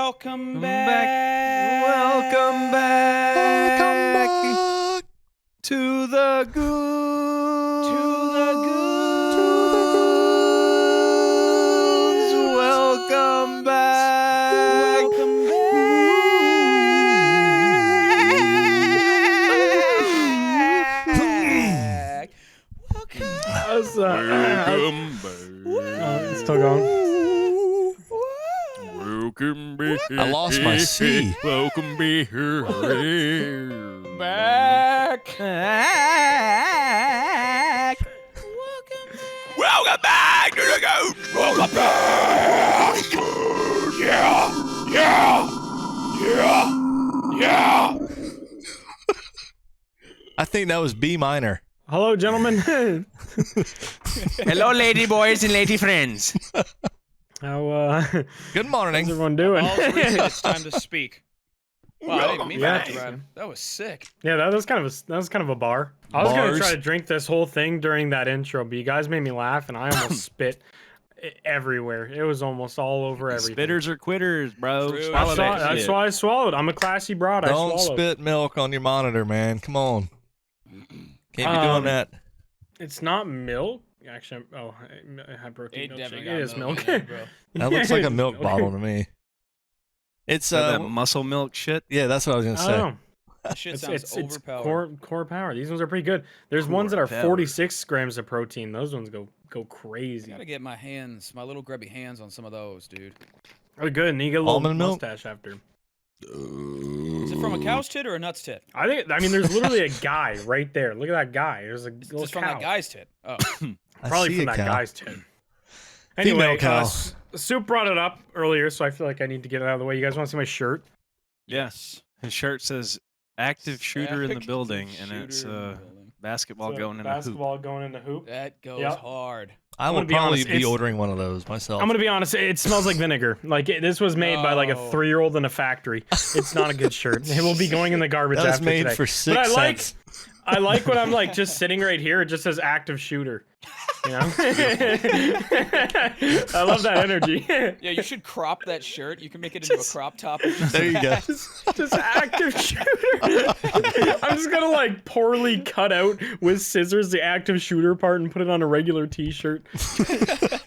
Welcome back. Welcome back. Welcome back to the Goons. Welcome back. Welcome back. Welcome back. It's still going. Welcome back. I lost my C. Welcome back. Back. Welcome back to the Goons. Welcome back. Yeah. I think that was B minor. Hello, gentlemen. Hello, lady boys and lady friends. How Good how's morning. everyone doing? It's time to speak. Wow, I didn't mean Yeah. that, Brad. That was sick. Yeah, that was kind of a bar. I was gonna Bars. try to drink this whole thing during that intro, but you guys made me laugh, and I almost spit everywhere. It was almost all over everything. Spitters or quitters, bro. True. Swallow that That's shit. why I swallowed. I'm a classy broad. I Don't swallowed. spit milk on your monitor, man. Come on. Can't be doing Um, that. It's not milk. Actually, I had protein. It milkshake. definitely It got is milk milk. in it, bro. That looks like it a is milk bottle to me. It's That muscle milk shit. yeah, that's what I was gonna I don't say. know. That shit It's sounds it's overpowered. core power. These ones are pretty good. There's ones that Core are power. 46 grams of protein. Those ones go I crazy. gotta get my little grubby hands on some of those, dude. Oh, good. And you get a little Almond milk? mustache after. Is it from a cow's tit or a nut's tit? I mean, there's literally a guy right there. Look at that guy. There's a It's little just from cow. that guy's tit. Oh, I Probably see from a that cow. guy's tit. Anyway, cow. Soup brought it up earlier, so I feel like I need to get it out of the way. You guys want to see my shirt? Yes. His shirt says active shooter in the active building, and shooter it's in the building. basketball So, going in a hoop. basketball going in the hoop. That goes Yep. hard. I I'm will gonna be probably honest, be it's- ordering one of those myself. I'm gonna be honest. It smells like vinegar. Like this was made by like a No. 3-year-old in a factory. It's not a good shirt. It will be going in the garbage that was after made today. for But 6 I like, cents. I like when I'm like just sitting right here. It just says active shooter. You know? I love that energy. Yeah, you should crop that shirt. You can make it into a crop top. and just There you go. Just active shooter. I'm just gonna like poorly cut out with scissors the active shooter part and put it on a regular T-shirt.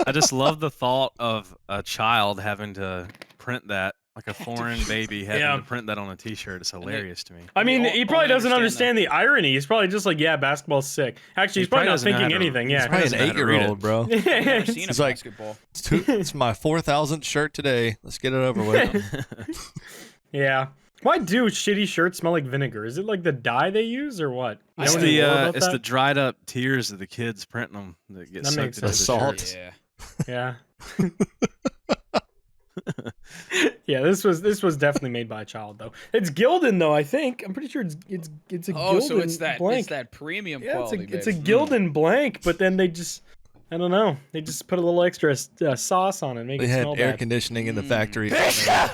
I just love the thought of a child having to print that, like a foreign baby having Yeah. to print that on a T-shirt. It's hilarious to me. I mean, We he all probably doesn't understand understand the irony. He's probably just like, yeah, basketball's sick. Actually, he's He probably probably not doesn't know thinking how to- anything. he's Yeah. Probably an doesn't know how to read 8-year-old, bro. I've never seen a It's like- basketball. It's my 4,000th shirt today. Let's get it over with. Yeah. Why do shitty shirts smell like vinegar? Is it like the dye they use or what? You It's know any the more about it's the that? dried up tears of the kids printing them that get That soaked makes into the sense. shirts. Yeah. Yeah. Yeah, this was definitely made by a child though. It's Gildan though, I think. I'm pretty sure it's a Oh, Gildan so it's that blank. it's that premium Yeah, quality. it's a babe. Gildan blank, but then they just I don't know. They just put a little extra sauce on it, make They it had smell air bad. conditioning in the factory. God,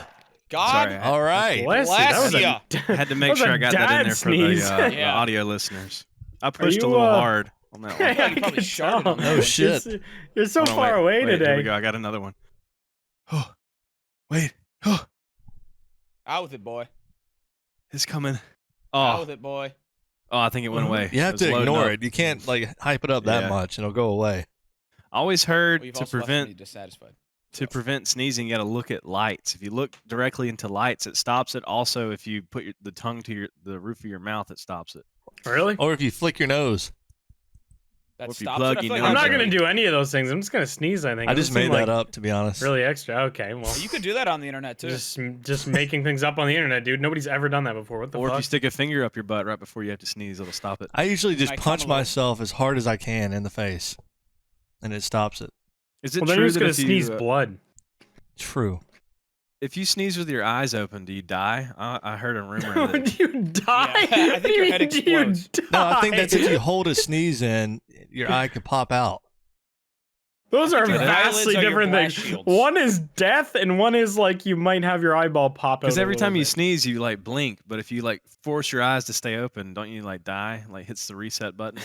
Sorry, All right. Bless you. That was Bless a, I had to that make was sure a I got that in dad there for the, sneeze. the Yeah. audio listeners. I pushed a you, little hard on that one. Yeah, you probably can sharted tell. on that Oh one. shit. You're so Hold on, far away wait, today. Here we go. I got another one. Oh, wait. Oh, Out with it, boy. it's coming. Out Oh, with it, boy. oh, I think it went away. You have It to was loading ignore up. it. You can't like hype it up that Yeah. much and it'll go away. I always heard Well, you've to also left me prevent dissatisfied. sneezing, you got to look at lights. If you look directly into lights, it stops it. Also, if you put the tongue to the roof of your mouth, it stops it. Really? Or if you flick your nose. That Or if you stops plug it. I your feel like I'm nose not that's in. gonna do any of those things. I'm just gonna sneeze. I think I It just seemed made that like up, to be honest. Really extra. Okay, well, You could do that on the internet too. just making things up on the internet, dude. Nobody's ever done that before. What the Or if fuck? you stick a finger up your butt right before you have to sneeze, it'll stop it. I usually just I come punch a little- myself as hard as I can in the face, and it stops it. Is it Well, then you're true just that gonna if sneeze you, blood. True. if you sneeze with your eyes open, do you die? I heard a rumor that Do you die? Yeah, I think your head Do you explodes. No, I think die? that's if you hold a sneeze in, your eye could pop out. Those are your vastly eyelids are your different blast things. shields. One is death, and one is like you might have your eyeball pop out. because a every little time you bit. sneeze, you like blink, but if you like force your eyes to stay open, don't you like die? Like hits the reset button.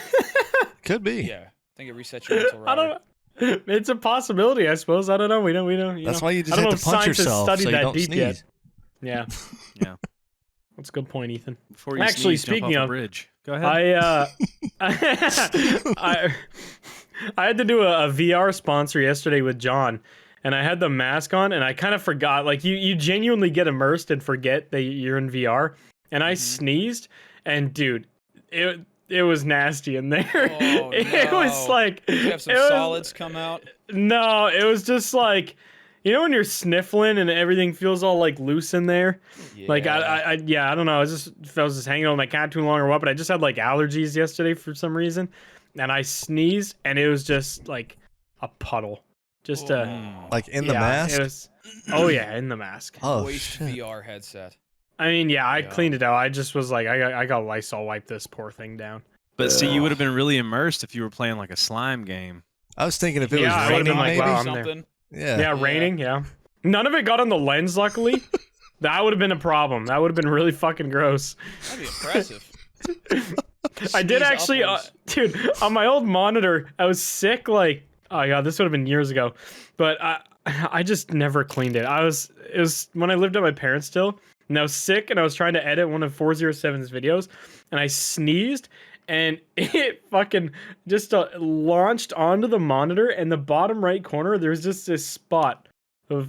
Could be. Yeah, I think it resets your mental I don't know. It's a possibility, I suppose. I don't know. We don't. You That's know. why you just I don't have know to if punch scientists yourself studied so you that don't deep sneeze. yet. Yeah. Yeah. That's a good point, Ethan. Before you Actually, sneeze, jump speaking off a of- bridge. Go ahead. I had to do a VR sponsor yesterday with John, and I had the mask on, and I kind of forgot. Like you genuinely get immersed and forget that you're in VR. And I sneezed, and dude, it was nasty in there. Oh, It was no. like Did you have some it was- solids come out? No, it was just like, you know when you're sniffling and everything feels all like loose in there. Like I don't know. I was just hanging on my cat too long or what, but I just had like allergies yesterday for some reason, and I sneezed and it was just like a puddle, just Like in the yeah, mask? It was, oh yeah, in the mask. Oh, Moist shit. VR headset. I mean, yeah, I Yeah. cleaned it out. I just was like, I got Lysol wipe this poor thing down. But see, you would have been really immersed if you were playing like a slime game. I was thinking if it Yeah, I was would've been raining, like, maybe. wow, I'm there. Something. Yeah. Yeah, raining. Yeah, none of it got on the lens. Luckily, that would have been a problem. That would have been really fucking gross. That'd be impressive. I did Sneeze actually, upwards. dude, on my old monitor, I was sick. Like, oh yeah, this would have been years ago, but I just never cleaned it. It was when I lived at my parents still, and I was sick, and I was trying to edit one of 407's videos, and I sneezed, and it fucking just launched onto the monitor, and the bottom right corner, there's just this spot of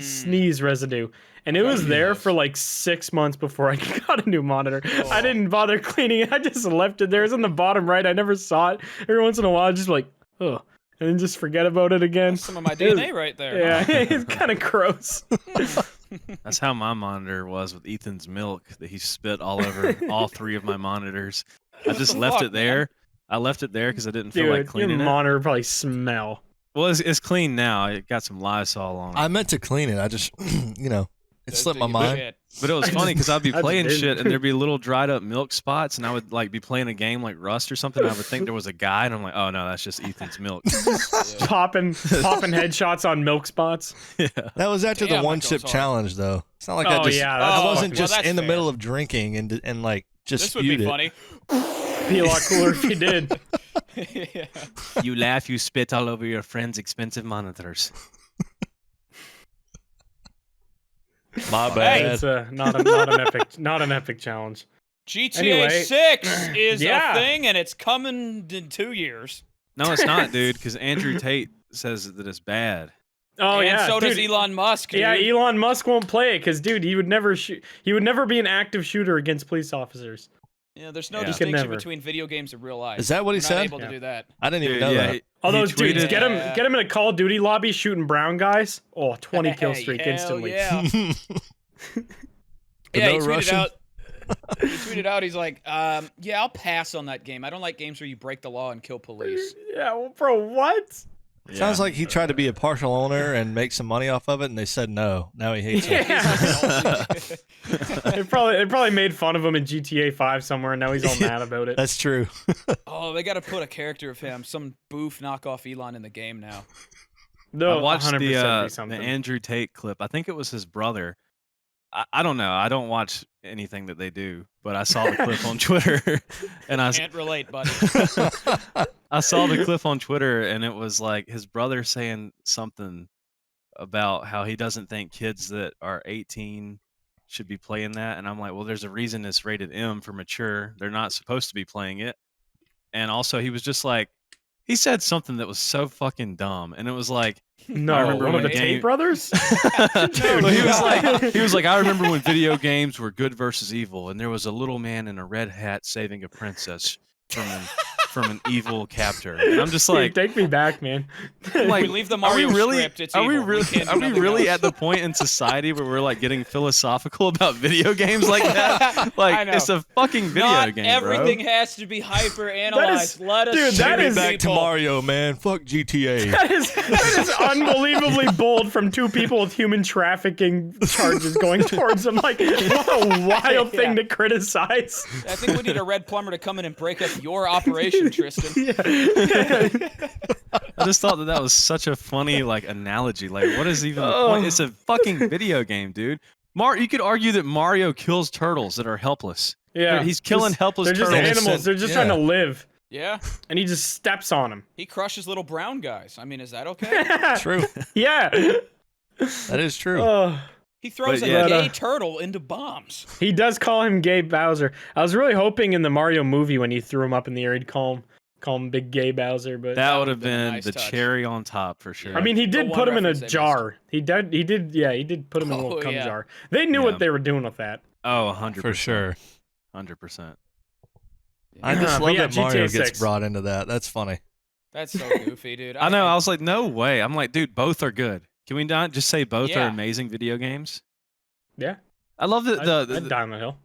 sneeze residue. And it was there for like 6 months before I got a new monitor. I didn't bother cleaning it. I just left it there. It's in the bottom right. I never saw it. Every once in a while, I just like, oh, and then just forget about it again. That's some of my DNA right there. Yeah, it's kind of gross. That's how my monitor was with Ethan's milk that he spit all over all 3 of my monitors. I just the left fuck, it there. I left it there because I didn't feel Dude, like your cleaning it. monitor would probably smell. Well, it's clean now. It got some Lysol on it. I meant to clean it. I just, it slipped my Taking mind. shit. But it was funny because I'd be I just playing didn't. shit and there'd be little dried up milk spots, and I would like be playing a game like Rust or something. And I would think there was a guy, and I'm like, oh no, that's just Ethan's milk. Popping headshots on milk spots. Yeah. That was after Damn, the that one goes chip hard. challenge, though. It's not like I Oh, just, yeah, I that's wasn't fucking- just well, that's in the fair. middle of drinking and like just This would be spewed it. funny. Be a lot cooler if you did. Yeah. You laugh, you spit all over your friends' expensive monitors. My Hey. bad. It's not an epic challenge. GTA Anyway. 6 is Yeah. a thing, and it's coming in 2 years. No, it's not, dude, because Andrew Tate says that it's bad. Oh and yeah, so does dude. Elon Musk. Dude. Yeah, Elon Musk won't play it because, dude, he would never shoot. He would never be an active shooter against police officers. Yeah, there's no Yeah. He could distinction never. between video games and real life. Is that what he We're said? Not able Yeah. to do that. I didn't even Dude, know yeah, that. All he those dudes, tweeted- get him Yeah. in a Call of Duty lobby shooting brown guys. Oh, 20 kill Hey, streak hell instantly. Yeah, The yeah. no He tweeted Russian? out. He tweeted out. He's like, "Yeah, I'll pass on that game. I don't like games where you break the law and kill police." Yeah, well, bro, what? Sounds like he tried to be a partial owner and make some money off of it, and they said no. Now he hates it. Yeah. they probably made fun of him in GTA 5 somewhere, and now he's all mad about it. That's true. Oh, they got to put a character of him, some boof knockoff Elon in the game now. No, I watched 100% the be something. Andrew Tate clip. I think it was his brother. I don't know. I don't watch anything that they do, but I saw the clip on Twitter, and I Can't relate, buddy. I saw the clip on Twitter, and it was like his brother saying something about how he doesn't think kids that are 18 should be playing that, and I'm like, well, there's a reason it's rated M for mature. They're not supposed to be playing it. And also, he was just like, he said something that was so fucking dumb, and it was like, No, I remember one of when the game- Tate brothers? No, he was like, I remember when video games were good versus evil, and there was a little man in a red hat saving a princess from an evil captor. And I'm just Dude, like, take me back, man. like, We leave the are we Mario really? script. It's Are we evil. really? can't do Are we nothing really else. at the point in society where we're like getting philosophical about video games like that? Like, I know. it's a fucking video Not game, everything bro. has to be hyper analyzed. Let us dude, that shoot is- Back to people. Mario, man. Fuck GTA. That is unbelievably bold from two people with human trafficking charges going towards them. Like, what a wild thing to criticize. I think we need a red plumber to come in and break up your operation, Tristan. I just thought that was such a funny like analogy. Like, what is even the point? It's a fucking video game, dude. You could argue that Mario kills turtles that are helpless. Yeah, He's killing helpless They're just turtles. animals. They're just Yeah. trying to live, Yeah, and he just steps on them. he crushes little brown guys. I mean, is that okay? True. Yeah. That is true. Oh, He throws But a yeah. gay turtle into bombs. He does call him Gay Bowser. I was really hoping in the Mario movie when he threw him up in the air, he'd call him Big Gay Bowser. But That would would've have been a been nice the touch. cherry on top for sure. I mean, he The did one put him in a reference they missed. jar. He did put him in a little Oh, cum yeah. jar. They knew Yeah. what they were doing with that. oh, 100%. For sure. 100%. I just But love yeah, that Mario GTA gets 6. brought into that. That's funny. That's so goofy, dude. I know. I was like, no way. I'm like, dude, both are good. Can we not just say both are Yeah. amazing video games? Yeah. I love that I'd die on the hill.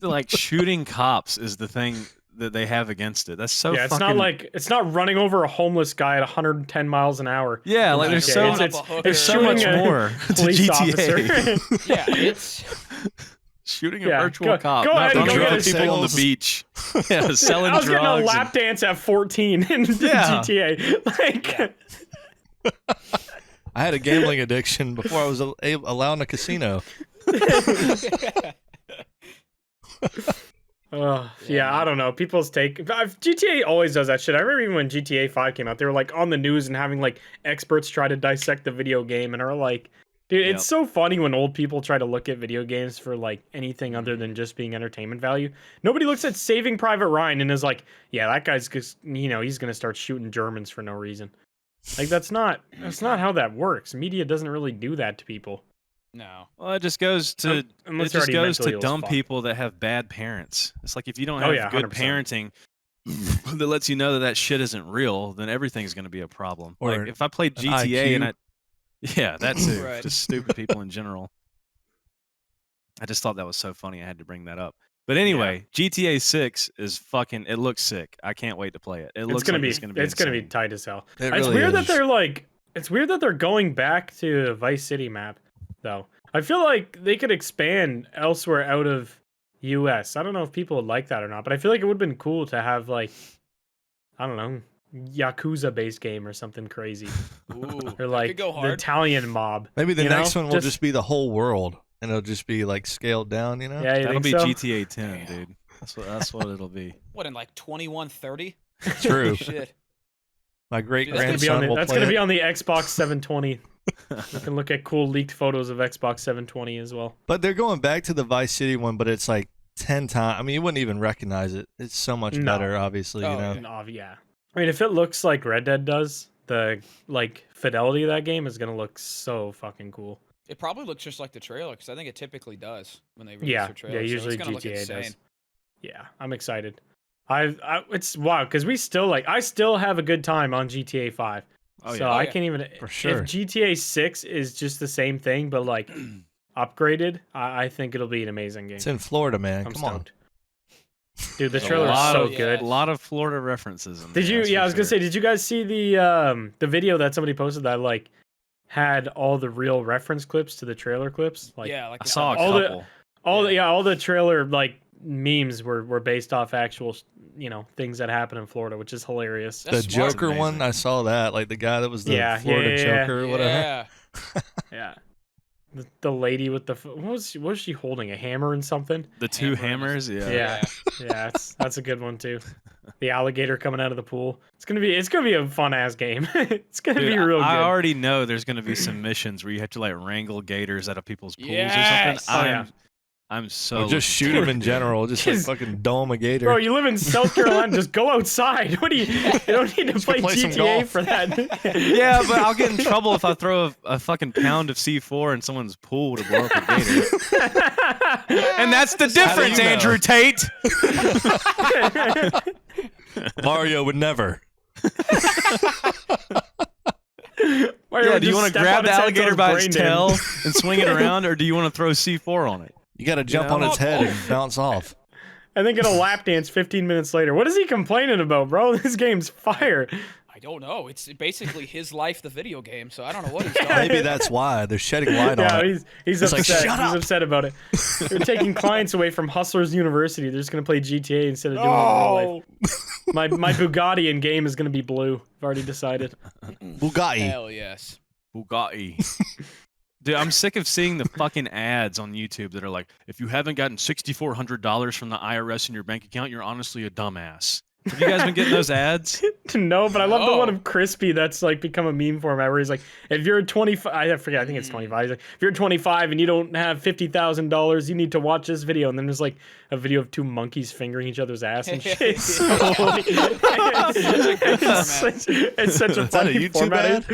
the like shooting cops is the thing that they have against it. That's so Yeah, it's fucking... it's not running over a homeless guy at 110 miles an hour. Yeah, like there's so It's- it's there's so much shooting a more to Police GTA. officer. Yeah, it's Shooting a Yeah, virtual cop, go not ahead and running go over get people on the sales. beach. Yeah, selling I was drugs. getting a and- lap dance at 14 in Yeah. GTA. Like, I had a gambling addiction before I was allowed in a casino. yeah, I don't know. People's take. GTA always does that shit. I remember even when GTA 5 came out, they were like on the news and having like experts try to dissect the video game and are like, dude, Yep. it's so funny when old people try to look at video games for like anything other than just being entertainment value. Nobody looks at Saving Private Ryan and is like, yeah, that guy's just, he's gonna start shooting Germans for no reason. Like that's not how that works. Media doesn't really do that to people. no. Well, it just goes to Unless it you're just already goes mentally to ill as dumb fuck. people that have bad parents. It's like if you don't Oh, have yeah, good 100%. parenting that lets you know that that shit isn't real, then everything's going to be a problem. Or Like if I played an GTA and IQ. I yeah, that too. Right. Just stupid people in general. I just thought that was so funny. I had to bring that up. But anyway, GTA 6 is fucking. It looks sick. I can't wait to play it. It It's looks gonna like be it's gonna be. it's gonna be insane. tight as hell. It It's really weird that is. they're like it's weird that they're going back to Vice City map though. I feel like they could expand elsewhere out of US. I don't know if people would like that or not, but I feel like it would have been cool to have like I don't know, Yakuza based game or something crazy. Ooh, Or that like could go the hard. Italian mob. Maybe the You next know? one will just be the whole world, and it'll just be like scaled down. You know? Yeah, you That'll think be so? GTA 10, Damn. dude. That's what it'll be. What in like 2130? True. Shit. My great Dude, that's That's gonna be grandson on the, will that's play gonna be it. on the Xbox 720. You can look at cool leaked photos of Xbox 720 as well. But they're going back to the Vice City one, but it's like 10 times. I mean, you wouldn't even recognize it. It's so much No. better, obviously. Oh, you know. yeah. No, yeah. I mean, if it looks like Red Dead does, the like fidelity of that game is gonna look so fucking cool. It probably looks just like the trailer because I think it typically does when they release Yeah, their trailer. yeah. so Usually it's gonna look GTA insane. does. Yeah, I'm excited. It's wow because we still I still have a good time on GTA 5. Oh so yeah. I yeah. can't even For sure. If GTA 6 is just the same thing but like upgraded, I think it'll be an amazing game. It's in Florida, man. I'm Come on. stoked. Dude, the A trailer is lot so of- good. A lot of Florida references. In Did there, you? that's Yeah, for I was gonna sure. say, did you guys see the video that somebody posted that like had all the real reference clips to the trailer clips? Like, Yeah, like I the saw a cover- all the- couple. all the trailer like memes were based off actual things that happen in Florida, which is hilarious. The That's smart. Joker one, Amazing. I saw that. Like the guy that was the Yeah, Florida yeah. Joker or whatever. Yeah. Yeah. The lady with the what was she holding, a hammer and something? The two Hammer hammers. Yeah. Yeah. Yeah, that's a good one too. The alligator coming out of the pool. It's gonna be a fun ass game. It's gonna Dude, be real I good. already know there's gonna be some missions where you have to like wrangle gators out of people's pools Yes! or something. Oh, yeah. I'm so Or just looking shoot forward him in to it. general. Just like Just- fucking dome a gator. Bro, you live in South Carolina. Just go outside. What do you? You don't need to Just play play some GTA golf. for that. Yeah, but I'll get in trouble if I throw a fucking pound of C4 in someone's pool to blow up a gator. And that's the difference, you know? Andrew Tate. Mario would never. Yeah, do you want to grab the alligator by its tail and swing it around, or do you want to throw C4 on it? You got to jump know? on its head and bounce off. And then get a lap dance 15 minutes later. What is he complaining about, bro? This game's fire. I don't know. It's basically his life, the video game. So I don't know what he's Yeah, talking. Maybe that's why they're shedding light Yeah, on it. he's It's like, upset. "Shut He's up." upset about it. They're taking clients away from Hustlers University. They're just gonna play GTA instead of doing it in real life. My Bugatti in game is gonna be blue. I've already decided. Bugatti. Hell yes. Bugatti. Dude, I'm sick of seeing the fucking ads on YouTube that are like, if you haven't gotten $6,400 from the IRS in your bank account, you're honestly a dumbass. Have you guys been getting those ads? No, but I love the No. one of Crispy that's like become a meme format where he's like, if you're 25, I forget, I think it's 25. He's like, if you're 25 and you don't have $50,000, you need to watch this video. And then there's like a video of two monkeys fingering each other's ass and shit. It's so funny. It's such a Is that a funny YouTube format.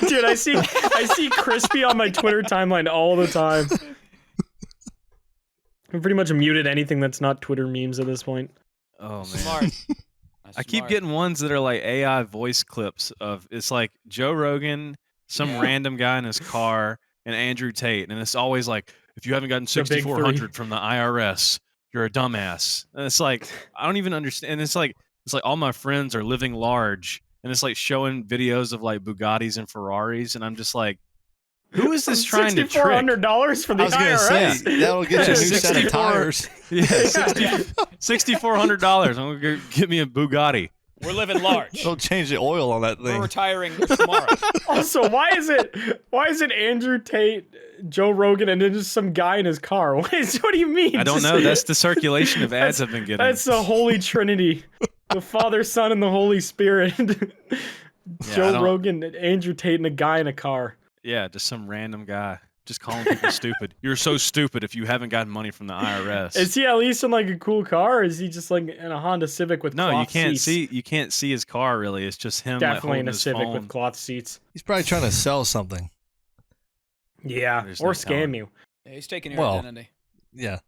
Dude, I see Crispy on my Twitter timeline all the time. I've pretty much muted anything that's not Twitter memes at this point. Oh man. Smart. That's I keep smart. getting ones that are like AI voice clips of it's like Joe Rogan, some Yeah. random guy in his car, and Andrew Tate, and it's always like, if you haven't gotten The big 6,400 from the IRS, you're a dumbass. And it's like I don't even understand. And it's like all my friends are living large, and it's like showing videos of like Bugattis and Ferraris, and I'm just like, who is this trying to trick? $6,400 for the I was gonna IRS. say that'll get you a new set of 64. tires. Yeah, $6,400. I'm gonna go get me a Bugatti. We're living large. Don't change the oil on that We're thing. retiring tomorrow. Also, why is it Andrew Tate, Joe Rogan, and then just some guy in his car? What do you mean? I don't Just- know. That's the circulation of ads I've been getting. That's the Holy Trinity, the Father, Son, and the Holy Spirit. I Joe don't- Rogan, Andrew Tate, and a guy in a car. Yeah, just some random guy just calling people stupid. You're so stupid if you haven't gotten money from the IRS. Is he at least in like a cool car, or is he just like in a Honda Civic with No, you cloth can't seats? see. You can't see his car really. It's just him. Definitely like, in a his Civic phone. with cloth seats. He's probably trying to sell something. Yeah, There's or no scam telling. you. Yeah, he's taking your Well, identity. Yeah.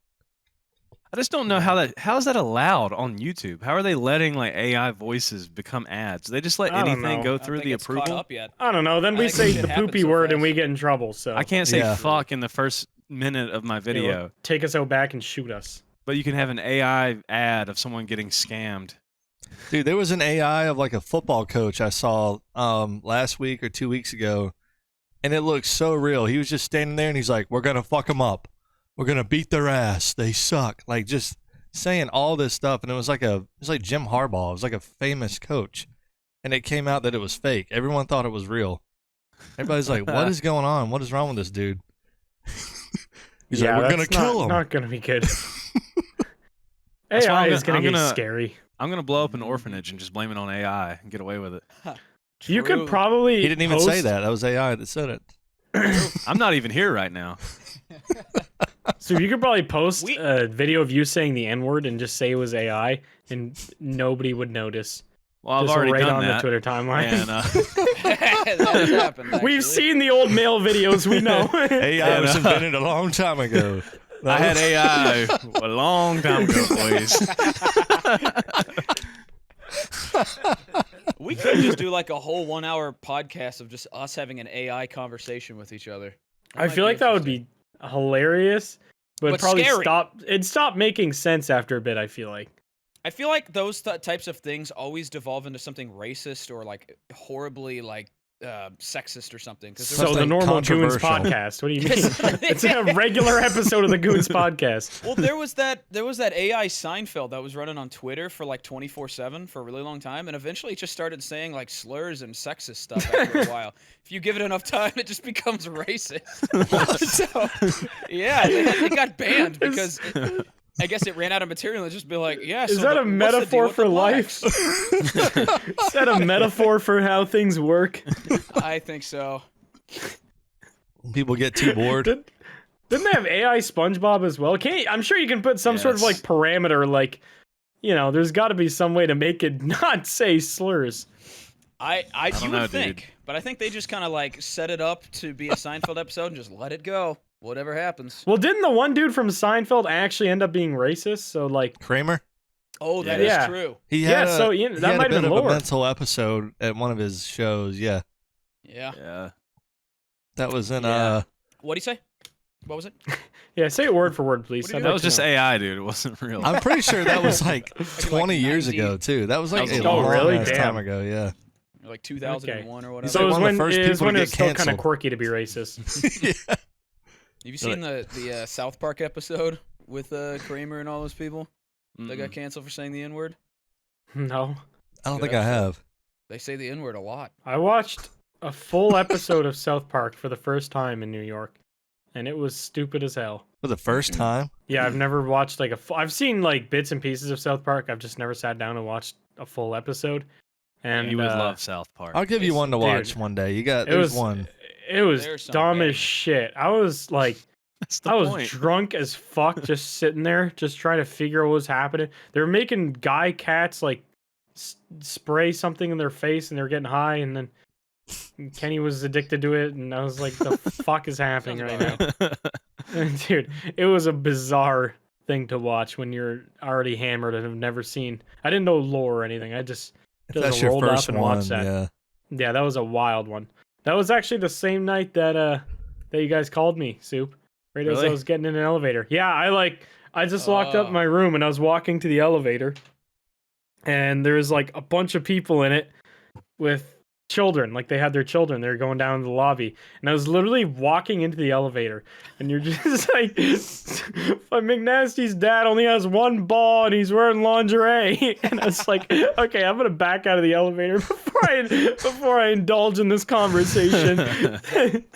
I just don't know how is that allowed on YouTube? How are they letting like AI voices become ads? They just let I don't anything know. go I don't through think the it's caught approval. up yet. I don't know. Then I we think say shit the happens poopy so word and fast. we get in trouble. So I can't say Yeah. fuck in the first minute of my They video, will take us out back and shoot us. but you can have an AI ad of someone getting scammed. Dude, there was an AI of like a football coach I saw last week or 2 weeks ago, and it looked so real. He was just standing there and he's like, "We're gonna fuck them up. We're gonna beat their ass. They suck." Like just saying all this stuff, and it was like Jim Harbaugh. It was like a famous coach, and it came out that it was fake. Everyone thought it was real. Everybody's like, "What is going on? What is wrong with this dude?" He's like, "We're gonna that's kill him." Not gonna be good. That's why AI I'm is gonna- gonna I'm get gonna- scary. I'm gonna blow up an orphanage and just blame it on AI and get away with it. You could True. probably. He didn't even say post- that. That was AI that said it. I'm not even here right now. So you could probably post We- a video of you saying the N word and just say it was AI, and nobody would notice. Well, I've Just already right done on that. the Twitter timeline. And That has happened, We've actually. seen the old male videos. We know. AI was invented a long time ago. I had AI a long time ago, boys. We could just do like a whole 1 hour podcast of just us having an AI conversation with each other. I feel like that would be hilarious, but But probably scary. it'd stop making sense after a bit. I feel like. I feel like those types of things always devolve into something racist or like horribly like sexist or something. 'Cause there So was, the Something normal Goons controversial. podcast. What do you mean? It's a regular episode of the Goons podcast. well, there was that AI Seinfeld that was running on Twitter for like 24/7 for a really long time, and eventually it just started saying like slurs and sexist stuff after a while. If you give it enough time, it just becomes racist. So, yeah, it got banned because I guess it ran out of material and just be like, yeah. Is so that the- a what's the deal metaphor with the for life? blacks? Is that a metaphor for how things work? I think so. People get too bored. Didn't they have AI SpongeBob as well? I'm sure you can put some sort of like Yes. parameter, like, there's got to be some way to make it not say slurs. You don't would know, think, dude. but I think they just kind of like set it up to be a Seinfeld episode and just let it go. Whatever happens. Well, didn't the one dude from Seinfeld actually end up being racist? So like, Kramer. Oh, that is Yeah. true. He Yeah, had so, a, you know, he that had might a have bit been of a lore. mental episode at one of his shows. Yeah, Yeah. Yeah. that was in Yeah. What do you say? What was it? yeah, say it word for word, please. What do I'd you That like was to just know. AI, dude. It wasn't real. I'm pretty sure that was like like 20 years 90. ago too. That was like That was a a long long- really? ass Damn. time ago. Yeah. Like 2001 or whatever. He's So like it was one of when the first it was people when to it was get still kind of canceled. quirky to be racist. Yeah. Have you seen the South Park episode with Kramer and all those people that got Mm-mm. canceled for saying the N-word? No, I don't Good think I have. They say the N-word a lot. I watched a full episode of South Park for the first time in New York, and it was stupid as hell. For the first time? Yeah, I've never watched like I've seen like bits and pieces of South Park. I've just never sat down and watched a full episode. And You would love South Park. I'll give you one to watch one day. There's one. It was There's some dumb as bangers. shit. I was like, That's the I was point. drunk as fuck, just sitting there, just trying to figure out what was happening. They were making guy cats like spray something in their face, and they were getting high, and then Kenny was addicted to it, and I was like, the fuck is happening Sounds right about now? Dude, it was a bizarre thing to watch when you're already hammered and have never seen. I didn't know lore or anything. I just That's your rolled first up and one. watched that. Yeah. Yeah, that was a wild one. That was actually the same night that you guys called me, Soup. Right as I Really? was getting in an elevator. Yeah, I just locked up Oh. my room and I was walking to the elevator, and there was like a bunch of people in it with children. Like they had their children. They were going down to the lobby, and I was literally walking into the elevator, and you're just like, McNasty's dad only has one ball and he's wearing lingerie, and I was like, okay, I'm gonna back out of the elevator before I indulge in this conversation.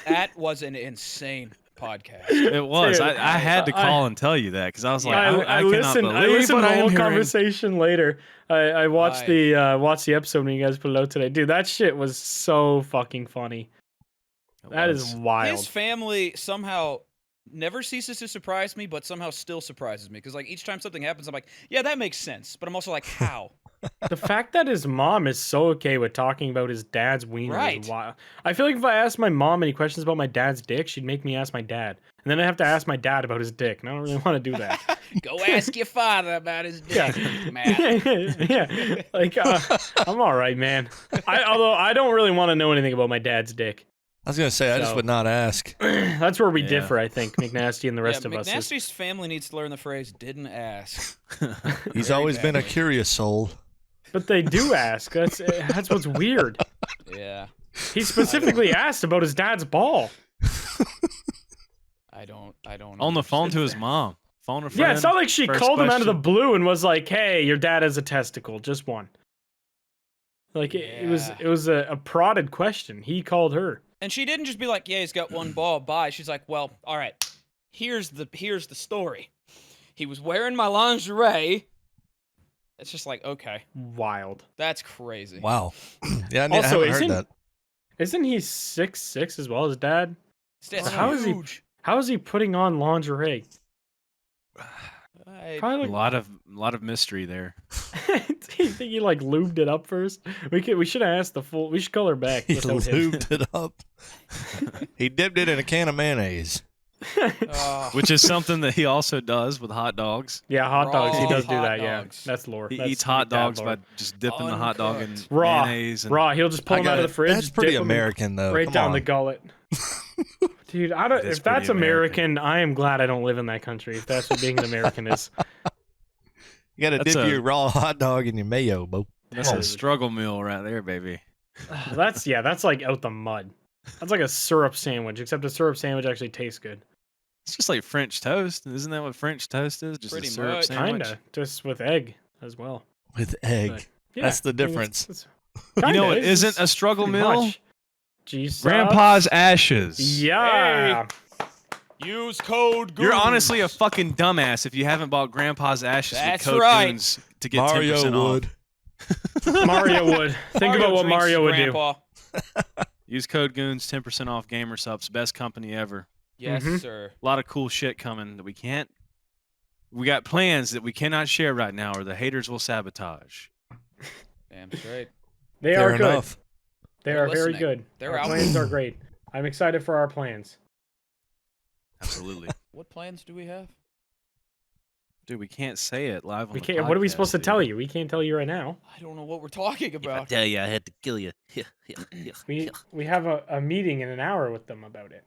That was an insane podcast. It was. Dude, I had to call and tell you that because I was like, I I listened. cannot I believe listened what to the I am whole hearing. conversation later. I watched the episode when you guys put it out today. Dude, that shit was so fucking funny. It That is was. wild. His family somehow never ceases to surprise me, but somehow still surprises me. Because like each time something happens, I'm like, yeah, that makes sense. But I'm also like, how? The fact that his mom is so okay with talking about his dad's wiener Right. is wild. I feel like if I asked my mom any questions about my dad's dick, she'd make me ask my dad. And then I have to ask my dad about his dick. And I don't really want to do that. Go ask your father about his dick, Yeah. Matt. Yeah. Like, I'm all right, man. Although I don't really want to know anything about my dad's dick. I was going to say, I just So- would not ask. That's where we Yeah. differ, I think, McNasty and the rest of us. McNasty's family needs to learn the phrase "didn't ask." He's Very always been a badly. curious soul. But they do ask. That's what's weird. Yeah, He specifically asked about his dad's ball. I don't. On the phone to understand his that. mom. Phone a friend. Yeah, it's not like she first called him out of the question. blue and was like, "Hey, your dad has a testicle, just one." Like it was a prodded question. He called her. And she didn't just be like, "Yeah, he's got one ball." Bye. She's like, "Well, all right. Here's the story. He was wearing my lingerie." It's just like, okay, Wild. that's crazy. Wow. Yeah, I Also, haven't heard that. Isn't he 6'6" as well as dad? That's How is he- huge. How is he putting on lingerie? Probably A lot of mystery there. Do you think he like lubed it up first? We should have asked the full. We should call her back. He without him. lubed it up. He dipped it in a can of mayonnaise. Oh, Which is something that he also does with hot dogs. Yeah, hot dogs. He Raw does do hot that. Yeah, dogs. that's lore. He That's eats hot dad dogs lore. by just dipping the hot dog in Uncooked. Raw. mayonnaise. And Raw. He'll just pull I them got out of it. the fridge. That's pretty dip 'em American, though. right Come down on. the gullet. Dude, I don't. It is If that's pretty American, American. I am glad I don't live in that country. If that's what being an American is. You got to That's dip a- your raw hot dog in your mayo, Bo. That's Come a on. struggle meal right there, baby. That's like out the mud. That's like a syrup sandwich, except a syrup sandwich actually tastes good. It's just like French toast. Isn't that what French toast is? Just Pretty a syrup much. sandwich. Kinda, just with egg as well. With egg. But, yeah, That's the I mean, difference. You know kinda, what it's isn't just a struggle pretty meal? much. Jeez, Grandpa's ashes. Yeah. use code Goons. You're honestly a fucking dumbass if you haven't bought Grandpa's ashes That's with code right. Goons to get Mario 10% would. off. Mario would. Think about what drinks Mario would do. Grandpa. Use code Goons, 10% off Gamer Supps, best company ever. Yes, Mhm. sir. A lot of cool shit coming that we can't. We got plans that we cannot share right now, or the haters will sabotage. Damn straight. They Fair are good. enough. They They're are very listening. good. They're Our out. plans are great. I'm excited for our plans. Absolutely, What plans do we have? dude. We can't say it live on We the can't. What are we podcast, supposed to dude. tell you? We can't tell you right now. I don't know what we're talking about. tell you I had to kill you. We have a meeting in an hour with them about it.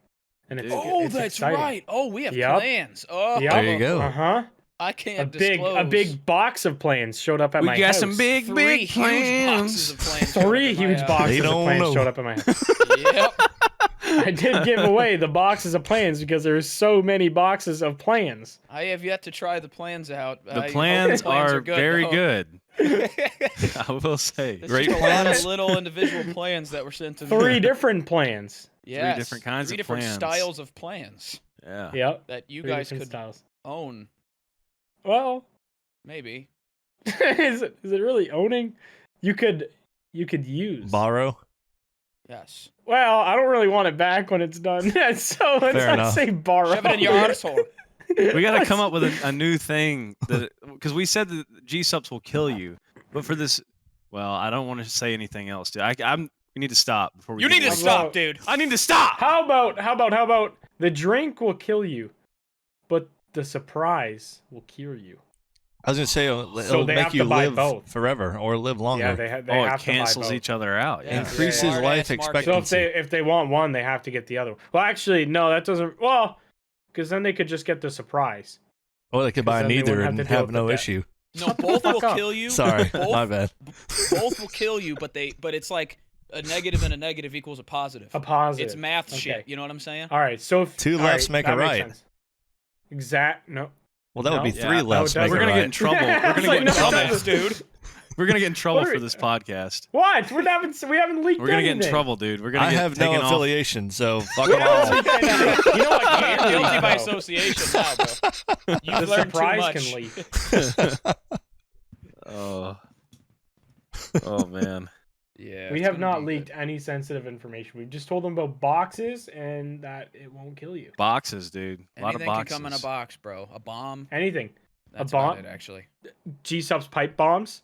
And it's, Oh, it's that's exciting. right. Oh, we have Yup. plans. Oh, Yep. There you go. Uh huh. I A can't big disclose. box of plans showed up at We my got house. some big Three huge boxes of plans. showed up Three at my huge house. boxes They of don't plans know. showed up at my house. Yep. I did give away the boxes of plans because there's so many boxes of plans. I have yet to try the plans out. The I hope plans are good, very though. good. There's I will say. Great just a lot of plans. little individual plans that were sent to me. Three different plans. Yes, different kinds three of different plans. styles of plans. Yeah. Yep. that you 3 guys different could styles. own. Well, Maybe. is it really owning? You could use. Borrow. Yes. Well, I don't really want it back when it's done. So let's Fair not enough. say borrow. Shove it in your arsehole. We got to come up with a new thing because we said that G-Supps will kill you, but for this, well, I don't want to say anything else, dude. We need to stop before we. You get need to away. stop, dude. I need to stop. How about the drink will kill you, but the surprise will cure you. I was gonna say it'll So they make have you to buy live both. forever or live longer. Yeah, they Oh, have it to buy cancels both. each other out. Yeah. Yeah. Increases Smart-ass life marketing. So if they want one, they have to get the other. Well, actually, no, that doesn't. Well, because then they could just get the surprise. Or they could buy then they neither wouldn't have and to deal have with no the debt. issue. No, both Fuck will up. kill you. Sorry, both, my bad. both will kill you, but it's like a negative and a negative equals a positive. A positive. It's math Okay. shit. You know what I'm saying? All right. So if, Two all lefts right, make that a makes right. sense. No. Well, that would be No. three Yeah. lefts. No, it make We're a gonna right. get in trouble. We're It's gonna like, get in no, trouble, that's- dude. We're gonna get in trouble What are for we- this podcast. What? We haven't leaked. We're gonna get in anything. trouble, dude. We're gonna I get have taken no off. affiliation, so fuck We them all. haven't leaked anything. You know what? You're Can guilty leak, by though? association now, bro. You've The learned too surprise much. can leak. Oh man. Yeah. We it's have gonna not be leaked good. any sensitive information. We've just told them about boxes and that it won't kill you. Boxes, dude. A lot of Anything boxes. can come in a box, bro. A bomb. Anything. That's bomb? about it, actually. G-Subs pipe bombs.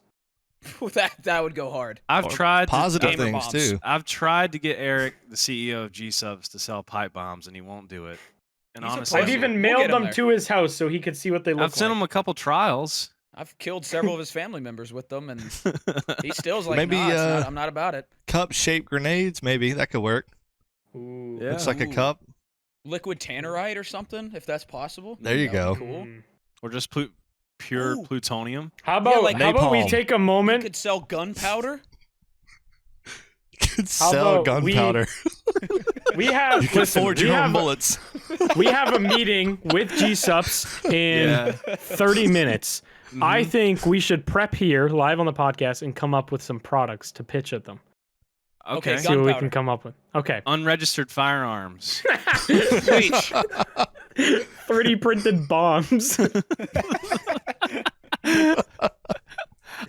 that would go hard. I've Or tried positive gamer things bombs. too. I've tried to get Eric, the CEO of G-Subs, to sell pipe bombs, and he won't do it. And He's a honestly, I've pussy. even We'll mailed get him them there. to his house so he could see what they look I've sent like. him a couple trials. I've killed several of his family members with them, and he still's like, Maybe, nah, I'm not about it. Cup-shaped grenades, maybe that could work. Ooh. Yeah. Looks like a Ooh. cup. Liquid tannerite or something, if that's possible. There you That would go. be Cool. Mm. Or just pure Ooh. plutonium. How about like how about we napalm. take a You moment? could sell gunpowder. Could How sell about we- gunpowder. We have You can listen, forge we your own have, bullets. we have a meeting with G-Subs in Yeah. 30 minutes. I Mhm. think we should prep here live on the podcast and come up with some products to pitch at them. Okay, Okay. See what we Gunpowder. can come up with. Okay. Unregistered firearms. Bleach. 3D printed bombs.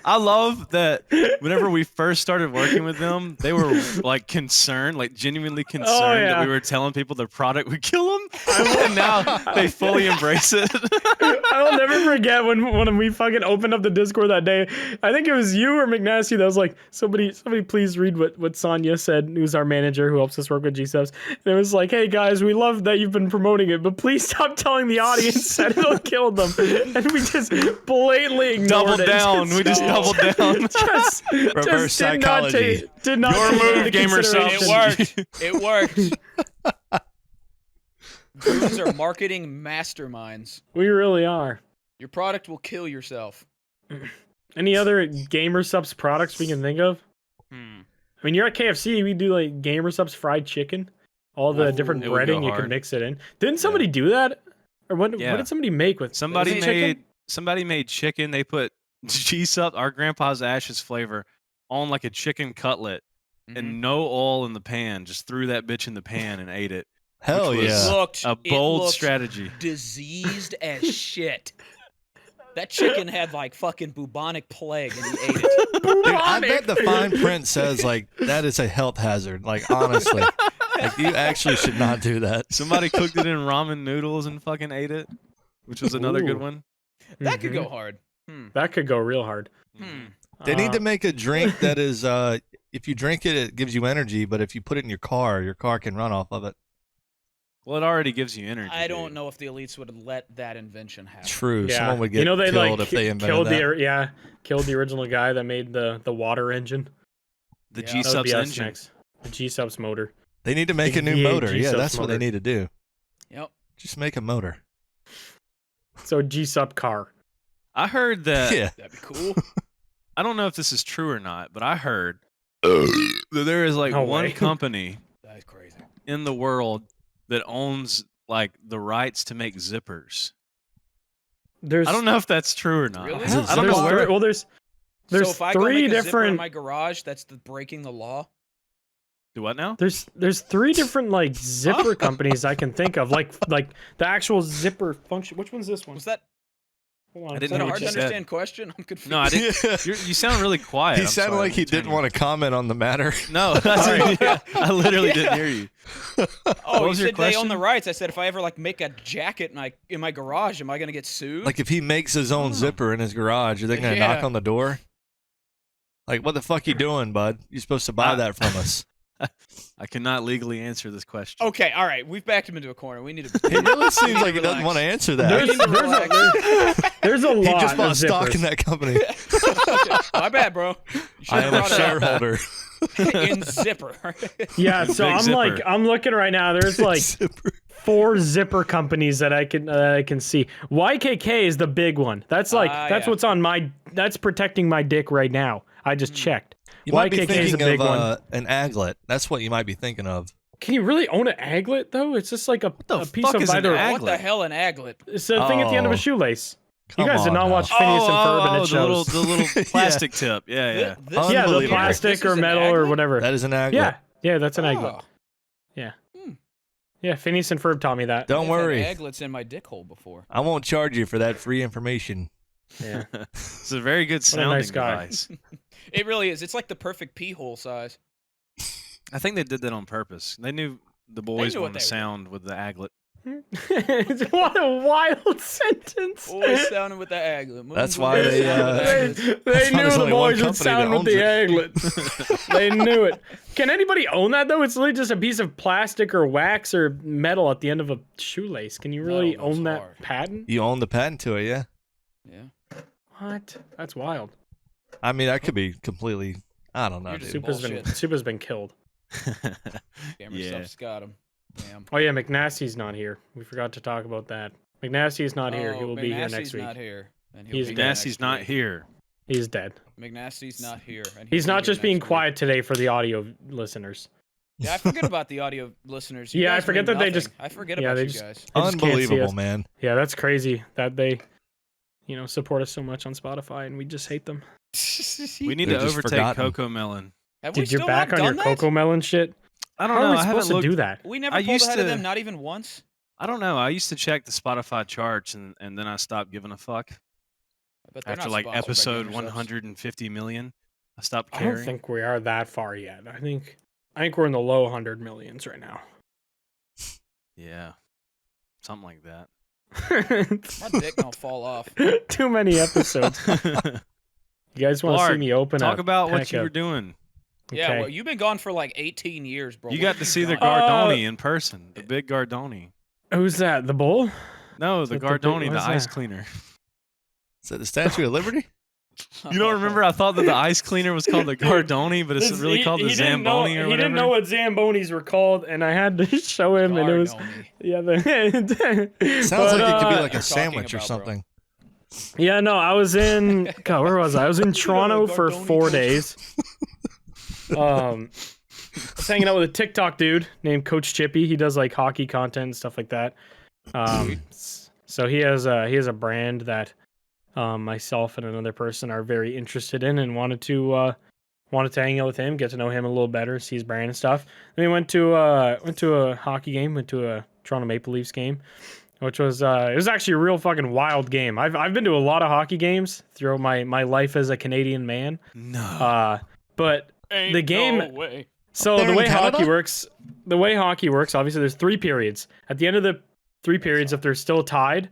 I love that whenever we first started working with them, they were like concerned, like genuinely concerned that yeah. we were telling people their product would kill them. And now they fully embrace it. I'll never forget when we fucking opened up the Discord that day. I think it was you or McNasty that was like, somebody please read what Sonia said, who's our manager who helps us work with G-Subs. And it was like, hey guys, we love that you've been promoting it, but please stop telling the audience that it'll kill them. And we just blatantly ignored Doubled it. down. We just doubled down. Just Reverse did not psychology. did not Your take move, into gamer consideration. It worked. It worked. Goons are marketing masterminds. We really are. Your product will kill yourself. Any other Gamer Subs products we can think of? I mean, you're at KFC. We do like Gamer Subs fried chicken. All the Ooh, different it would go breading you can hard. mix it in. Didn't somebody do that? Or what Yeah. did somebody make with Somebody was it chicken? made chicken. They put G-Sup, our grandpa's ashes flavor, on like a chicken cutlet Mhm. and no oil in the pan. Just threw that bitch in the pan and ate it. Hell Which was- yeah. Looked A it bold looked strategy. Diseased as shit. That chicken had like fucking bubonic plague, and he ate it. Dude, I bet the fine print says like that is a health hazard. Like honestly, like you actually should not do that. Somebody cooked it in ramen noodles and fucking ate it, which was another good Ooh. one. That could Mhm. go hard. That could go real hard. They need to Uh, make a drink that is if you drink it, it gives you energy, but if you put it in your car can run off of it. Well, it already gives you energy. I don't dude. know if the elites would let that invention happen. True. yeah. Someone would get you know, they killed like if they invented killed that. killed the original guy that made the water engine. The Yeah. That would G-Subs be us engine. next. The G-Subs motor. They need to make Big a new V8 motor. Yeah, G-Subs that's what they motor. need to do. Yep. Just make a motor. So G-Sub car. I heard that. Yeah. That'd be cool. I don't know if this is true or not, but I heard that there is like No one way. company That's crazy. in the world that owns like the rights to make zippers. There's I don't know if that's true or not. Really? Is it I don't know zippers? where. There's so if I go three make a zipper in different. my garage, that's breaking the law. Do what now? There's 3 different like zipper companies I can think of, like the actual zipper function. Which one's this one? Was that? Hold on. I didn't Is that know a what hard you to said. understand question? I'm confused. No, I didn't. You sound really quiet. He sounded like he didn't want to comment on the matter. No, I literally didn't hear you. Oh, was you your said they own the question? rights. I said if I ever like make a jacket in my garage, am I gonna get sued? Like if he makes his own zipper in his garage, are they gonna Yeah. knock on the door? Like, what the fuck you doing, bud? You're supposed to buy that from us. I cannot legally answer this question. Okay, all right, we've backed him into a corner. We need to. It really seems like he doesn't Relax. want to answer There's, that. there's a He lot just bought of stock zippers. in that company. My bad, bro. You should I have am a brought it up. shareholder. In Zipper. Yeah, so Big I'm zipper. I'm looking right now. There's like Zipper. 4 zipper companies that I can see. YKK is the big one. That's like that's yeah. what's on that's protecting my dick right now. I just checked. You might be YKK is a thinking big of one. an aglet. That's what you might be thinking of. Can you really own an aglet though? It's just like the a piece fuck of is an either. aglet? What the hell, an aglet? It's the thing at the end of a Oh. shoelace. You Come guys did on not now. watch Phineas and Ferb, and it the shows. little plastic tip. Yeah, yeah. This, Yeah, the Unbelievable. plastic This or is an metal or aglet? whatever. That is an aglet. Yeah, that's an aglet. Oh. Yeah, Phineas and Ferb taught me that. Don't I've worry. had aglets in my dick hole before. I won't charge you for that free information. Yeah. It's a very good What a sounding nice guy. device. It really is. It's like the perfect pee hole size. I think they did that on purpose. They knew the boys knew what wanted to they sound with the aglet. What a wild sentence. Always sounding with the aglet. That's Moon's why always they, sounding with the They, aglets. they That's why knew there's the only one boys would company sound that with the owns aglet. They knew it. Can anybody own that though? It's literally just a piece of plastic or wax or metal at the end of a shoelace. Can you really Metal goes own that hard. patent? You own the patent to it, yeah? Yeah. What? That's wild. I mean, that could be completely. I don't know, You're just dude. Bullshit. Super's been killed. Camera Yeah. stuff's got him. Damn. Oh yeah, McNasty's not here. We forgot to talk about that. McNasty is not here. He will be here next McNasty's week. not here. And he'll He's be dead. here Nasty's next not week. here. He's dead. McNasty's not here. And He's he'll be not here just being next week. quiet today for the audio listeners. Yeah, I forget about the audio listeners. You Yeah, I guys forget mean that they nothing. just- I forget yeah, about they you just- guys. I just can't see Unbelievable, us. man. Yeah, that's crazy that they, support us so much on Spotify and we just hate them. We need They're to just overtake forgotten. CocoMelon. Have we Dude, you're still back not on your done that? CocoMelon shit. I don't How know. are we I haven't supposed to looked. do that? We never I pulled used ahead of to- them, not even once. I don't know. I used to check the Spotify charts and then I stopped giving a fuck. I bet they're After not like sponsored by episode Gamer Subs. 150 million, I stopped I caring. don't think we are that far yet. I think we're in the low 100 millions right now. Yeah, something like that. My dick don't fall off. Too many episodes. You guys want to see Clark, me open Talk a about what pack you of- were doing. Yeah, Okay. well, you've been gone for like 18 years, bro. You Where got have to you see the gone? Gardoni in person, the big Gardoni. Who's that? The bull? No, the What the big- Gardoni, the what's ice that? cleaner. Is that the Statue of Liberty? You don't remember? I thought that the ice cleaner was called the Gardoni, but it's really called the Zamboni or He whatever. didn't know what Zambonis were called, and I had to show him, and it was Gardoni. yeah. Sounds like it could be like a You're sandwich talking or about, bro. something. Yeah, no, I was in. God, where was I? I was in Toronto for Gardoni 4 toast. days. I was hanging out with a TikTok dude named Coach Chippy. He does like hockey content and stuff like that. So he has a brand that myself and another person are very interested in and wanted to hang out with him, get to know him a little better, see his brand and stuff. Then we went to a hockey game, went to a Toronto Maple Leafs game, which was it was actually a real fucking wild game. I've been to a lot of hockey games throughout my life as a Canadian man. No. But Ain't the game- no way. so There the in way Canada? hockey works, obviously there's 3 periods. At the end of the 3 periods, if they're still tied,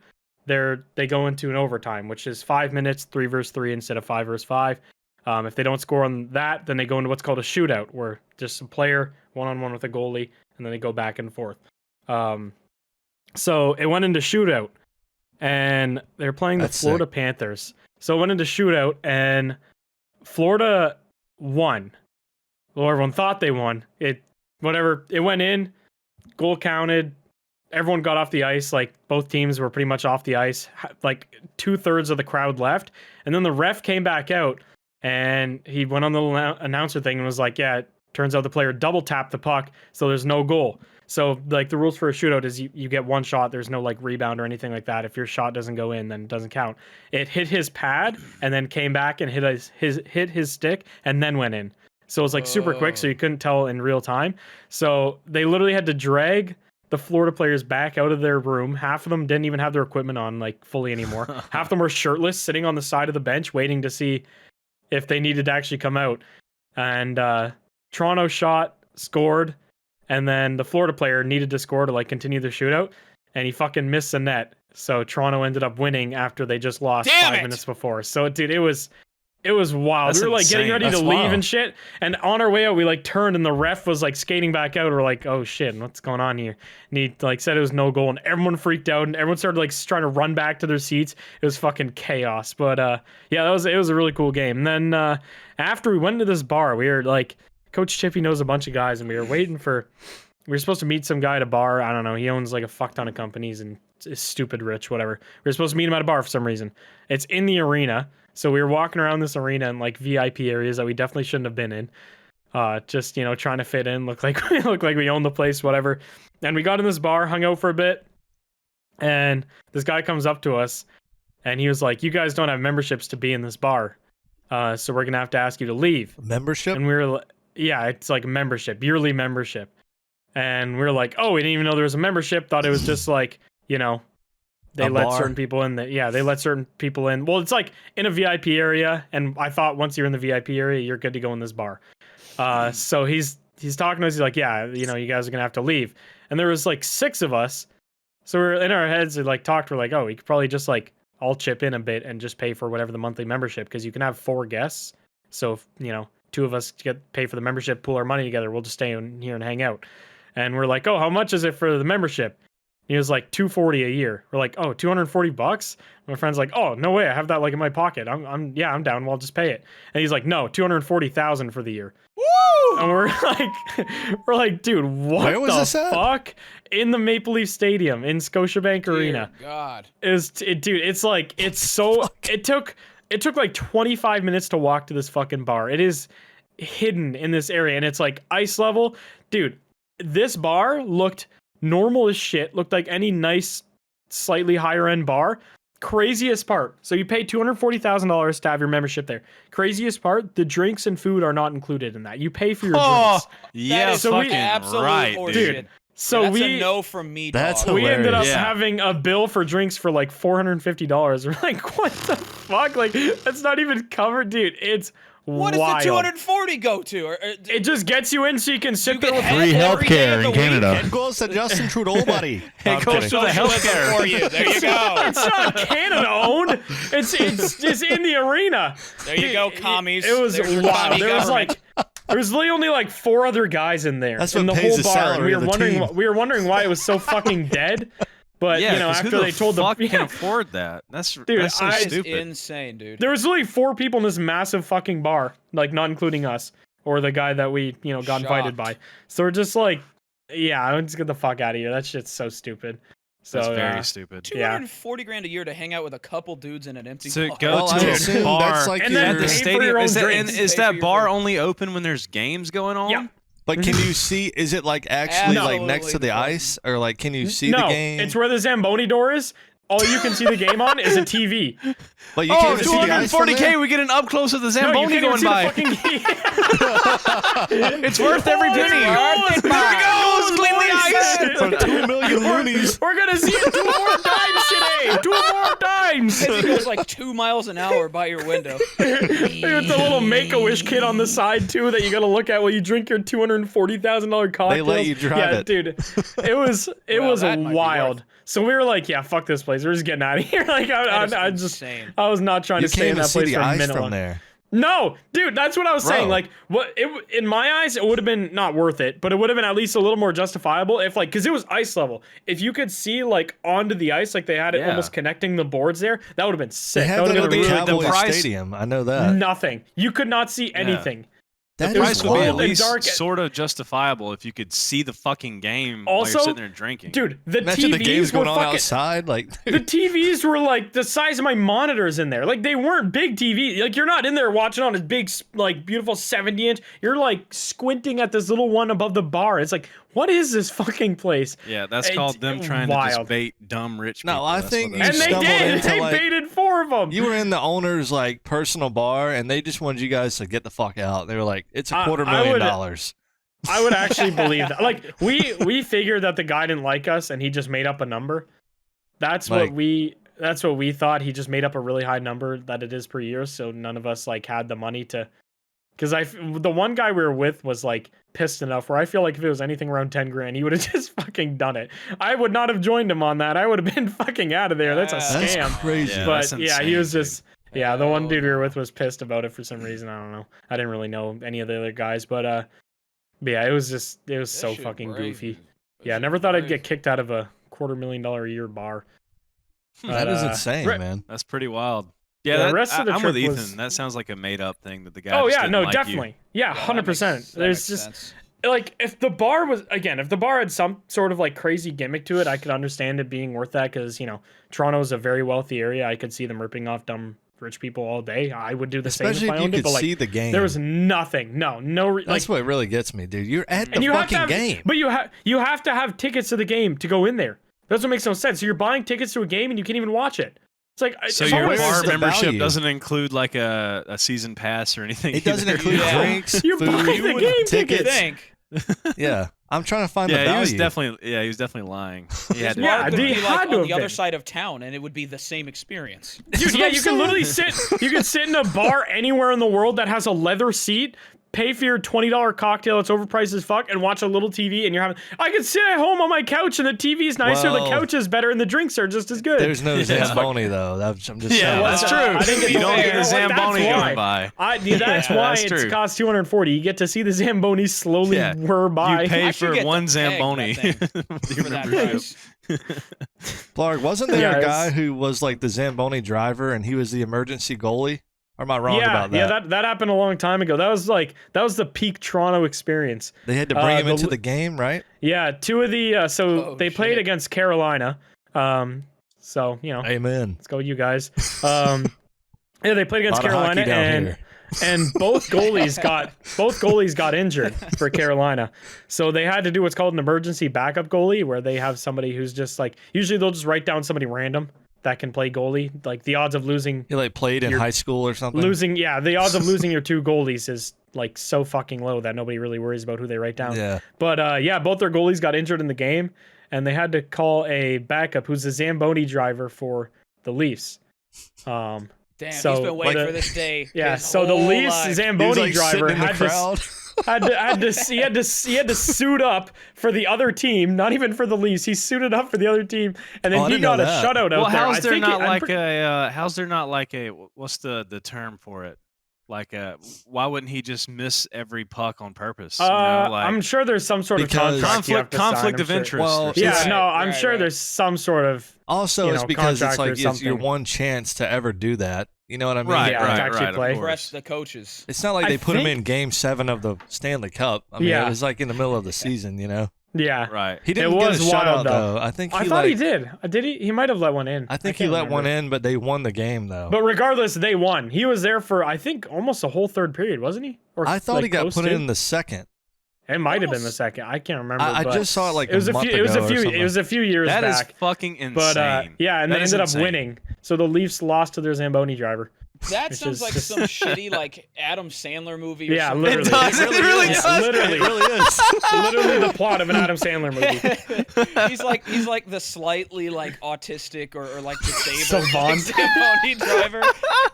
they go into an overtime, which is 5 minutes, 3 versus 3 instead of 5 versus 5. If they don't score on that, then they go into what's called a shootout, where just a player one-on-one with a goalie, and then they go back and forth. So it went into shootout, and they're playing the That's Florida sick. Panthers. So it went into shootout, and Florida won. Well, everyone thought they won. It went in, goal counted. Everyone got off the ice. Like both teams were pretty much off the ice. Like 2/3 of the crowd left, and then the ref came back out, and he went on the announcer thing and was like, "Yeah, it turns out the player double tapped the puck, so there's no goal." So like the rules for a shootout is you get one shot. There's no like rebound or anything like that. If your shot doesn't go in, then it doesn't count. It hit his pad and then came back and hit his stick and then went in. So it was like super quick, so you couldn't tell in real time. So they literally had to drag the Florida players back out of their room. Half of them didn't even have their equipment on like fully anymore. Half of them were shirtless, sitting on the side of the bench, waiting to see if they needed to actually come out. And Toronto shot, scored, and then the Florida player needed to score to like continue the shootout, and he fucking missed the net. So Toronto ended up winning after they just lost 5 minutes before. So dude, it was wild. That's we were like getting insane. ready That's to leave wild. and shit. And on our way out, we like turned and the ref was like skating back out. We're like, oh shit, what's going on here? And he like said it was no goal, and everyone freaked out and everyone started like trying to run back to their seats. It was fucking chaos. But yeah, it was a really cool game. And then after we went into this bar, we were like, Coach Chippy knows a bunch of guys, and we were supposed to meet some guy at a bar. I don't know. He owns like a fuck ton of companies and is stupid rich, whatever. We were supposed to meet him at a bar for some reason. It's in the arena. So we were walking around this arena in like VIP areas that we definitely shouldn't have been in. Just, trying to fit in, look like we own the place, whatever. And we got in this bar, hung out for a bit. And this guy comes up to us and he was like, you guys don't have memberships to be in this bar. So we're going to have to ask you to leave. Membership? And we were like, yeah, it's like a membership, yearly membership. And we were like, oh, we didn't even know there was a membership. Thought it was just like, they A let bar? certain people in. They let certain people in. Well, it's like in a VIP area. And I thought once you're in the VIP area, you're good to go in this bar. So he's talking to us. He's like, yeah, you guys are going to have to leave. And there was like 6 of us. So we're in our heads, we like talked. We're like, oh, we could probably just like all chip in a bit and just pay for whatever the monthly membership. Because you can have 4 guests. So if, 2 of us pay for the membership, pool our money together, we'll just stay in here and hang out. And we're like, oh, how much is it for the membership? He was like $240 a year. We're like, oh, $240? My friend's like, oh, no way, I have that like in my pocket. I'm down. Well, I'll just pay it. And he's like, no, $240,000 for the year. Woo! And we're like, dude, what Where was the this at? fuck? In the Maple Leaf Stadium in Scotiabank Arena. Dear God. Dude, it's like it's so it took like 25 minutes to walk to this fucking bar. It is hidden in this area and it's like ice level. Dude, this bar looked normal as shit, looked like any nice, slightly higher end bar. Craziest part. So you pay $240,000 to have your membership there. Craziest part, the drinks and food are not included in that. You pay for your drinks. Yeah, is fucking absolute right, horseshit. dude. So That's we a no from me, That's dog. we ended up hilarious. Yeah. having a bill for drinks for like $450. We're like, what the fuck? Like, that's not even covered, dude. It's What does wild. the 240 go to? It just gets you in so you can sit there with Free every day healthcare of in the week. Canada. It goes to Justin Trudeau, buddy. No, I'm goes kidding. to the healthcare. For you. There you go. It's not Canada owned. It's just in the arena. There you go, commies. It was There's your wild. commie There was government. there was literally only like 4 other guys in there That's in what the pays whole the bar, and salary we of were the wondering team. we were wondering why it was so fucking dead. But Yeah, 'cause after who they told fuck the can afford that? That's so It's stupid. insane, dude. there was literally 4 people in this massive fucking bar, like not including us or the guy that we got invited by. Shocked. So we're just like, yeah, I'm just get the fuck out of here. That shit's so stupid. So That's very stupid. 240 grand a year to hang out with a couple dudes in an empty To bar. go Well, I to a assume bar that's like And then at your, the pay for stadium. your own Is that, drinks. and is Pay for that your bar food. only open when there's games going on? Yeah. but can you see? Is it like actually like next to the Absolutely. ice, or like can you see no, the game? it's where the Zamboni door is. All you can see the game on is a TV. But you Oh, can't see the ice from 240K, there? we get an up close of the No, you Zamboni can't even going see by. the fucking It's worth every penny. Worth it, There bye. we go. Clean the ice. For 2 million loonies. We're gonna see 2 more dimes today. 2 more dimes. It goes like 2 miles an hour by your window. It's a little Make-A-Wish kit on the side too that you gotta look at while you drink your $240,000 cocktails. They let you drive yeah, it. dude. It was Well, that might be wild. worth So we were like, yeah, fuck this place. We're just getting out of here. Like That is I just insane. I was not trying You to stay can't in even that see place the for a ice minute from long. there. No, dude, that's what I was saying. Bro. Like, in my eyes, it would have been not worth it, but it would have been at least a little more justifiable if, like, because it was ice level. If you could see like onto the ice, like they had it Yeah. almost connecting the boards there, that would have been They sick. had That would that have at been the really the Cowboys price- Stadium. I know that. nothing. You could not see anything. That The is price Price would be at cold and least dark. sort of justifiable if you could see the fucking game while Also, you're sitting there drinking. Dude, the Imagine the game's TVs were going on fucking. outside. Like, The TVs were like the size of my monitors in there. Like they weren't big TV. Like you're not in there watching on a big, like beautiful 70-inch. You're like squinting at this little one above the bar. It's like, what is this fucking place? Yeah, that's It's called them trying to wild. just bait dumb rich people. No, I That's think what you And they stumbled did. into, They like- baited 4 of them. You were in the owner's like personal bar, and they just wanted you guys to get the fuck out. They were like, "It's I would- $250,000." I would actually believe that. Like we figured that the guy didn't like us and he just made up a number. That's what we thought. He just made up a really high number that it is per year, so none of us like had the money to. Because the one guy we were with was like pissed enough where I feel like if it was anything around 10 grand, he would have just fucking done it. I would not have joined him on that. I would have been fucking out of there. That's a That's scam. crazy. Yeah, But that's yeah, he insane, was dude. just the one dude we were with was pissed about it for some reason. I don't know. I didn't really know any of the other guys, but yeah, it was so shit fucking brave, goofy. dude. That Yeah, I shit never thought I'd brave. get kicked out of a $250,000 a year bar. That is But, insane, re- man. That's pretty wild. Yeah, Yeah, the rest of the I'm with trip Ethan. was- That sounds like a made up thing that the guy. Oh just yeah, didn't no, like you. definitely. Yeah, that 100%. makes There's just sense. like if the bar had some sort of like crazy gimmick to it, I could understand it being worth that because Toronto is a very wealthy area. I could see them ripping off dumb rich people all day. I would do the Especially same if I if you owned it, could but like see the game. there was nothing. Like That's what really gets me, dude. You're at the and you have to fucking have, game. but you have to have tickets to the game to go in there. That's what makes no sense. So you're buying tickets to a game and you can't even watch it. It's like So it's your almost- where's bar the membership value? doesn't include like a season pass or anything. It doesn't either. include Yeah. drinks, You're food, buying the game tickets. Think. Yeah, I'm trying to find the Yeah, value. he was definitely lying. He had to Yeah, Bar be could they be lying. like had to on have the other been. side of town, and it would be the same experience. Dude, yeah, you can literally sit. You can sit in a bar anywhere in the world that has a leather seat, pay for your $20 cocktail that's overpriced as fuck, and watch a little TV. And you're having. I could sit at home on my couch, and the TV's nicer, the Well, couch is better, and the drinks are just as good. There's no Zamboni though. I'm just Yeah, saying. that's Well, true. I didn't get You to don't say get the that. Zamboni That's why. going by. That's Yeah, why that's it true. costs $240. You get to see the Zamboni slowly Yeah. whir by. You pay I should for get one the keg, Zamboni. that with your For that membership. price. Blarg, wasn't there Yeah, a it's- guy who was like the Zamboni driver and he was the emergency goalie? Or am I wrong about that? Yeah, that happened a long time ago. That was the peak Toronto experience. They had to bring him the- into the game, right? Yeah, 2 of the Oh, they played shit. against Carolina. So Amen. let's go you guys. Yeah, they played against Lot of hockey Carolina down and here. and both goalies got injured for Carolina. So they had to do what's called an emergency backup goalie, where they have somebody who's just like usually they'll just write down somebody random that can play goalie. Like the odds of losing He like played in You're high school or something. the odds of losing your 2 goalies is like so fucking low that nobody really worries about who they write down. Yeah. But yeah, both their goalies got injured in the game, and they had to call a backup who's a Zamboni driver for the Leafs. Damn, So, he's been waiting like, for this day. Yeah, his so the whole Leafs life. He was Zamboni like driver sitting in the crowd. had to suit up for the other team, not even for the Leafs. He suited up for the other team, and Oh, I then he didn't know got a that. shutout out Well, there. how's I there think not I'm like pre- a? How's there not like a? What's the term for it? Like why wouldn't he just miss every puck on purpose? I'm sure there's some sort of Because- contract you have conflict to of sign, I'm interest. sure. Well, or Yeah, something. no, I'm Right, sure right. there's some sort of Also, you it's know, because it's contract or like it's your something. one chance to ever do that. You know what I mean? Right, Yeah, to right, actually right. play. Of Impress course. the coaches. It's not like I they put him think- in Game 7 of the Stanley Cup. I mean, Yeah. it was like in the middle of the season. You know, yeah. Right. he didn't get a was wild, shutout though. though. I think he I thought like, he did. Did he? He might have let one in. I think he can't let remember. one in, but they won the game though. But regardless, they won. He was there for I think almost a whole third period, wasn't he? Or I thought like, he got close put to? in the second. It might have been the Almost. second. I can't remember. I but just saw it like it was a month few. It was ago a or few. something. It was a few years That is back. fucking insane. But yeah, and That they is ended up insane. winning. So the Leafs lost to their Zamboni driver. That Which sounds is like just- some shitty like Adam Sandler movie. Or Yeah, something. literally. It does. It really is. does. Literally. It really is. Literally the plot of an Adam Sandler movie. he's like the slightly like autistic or like disabled Savant. Zamboni driver,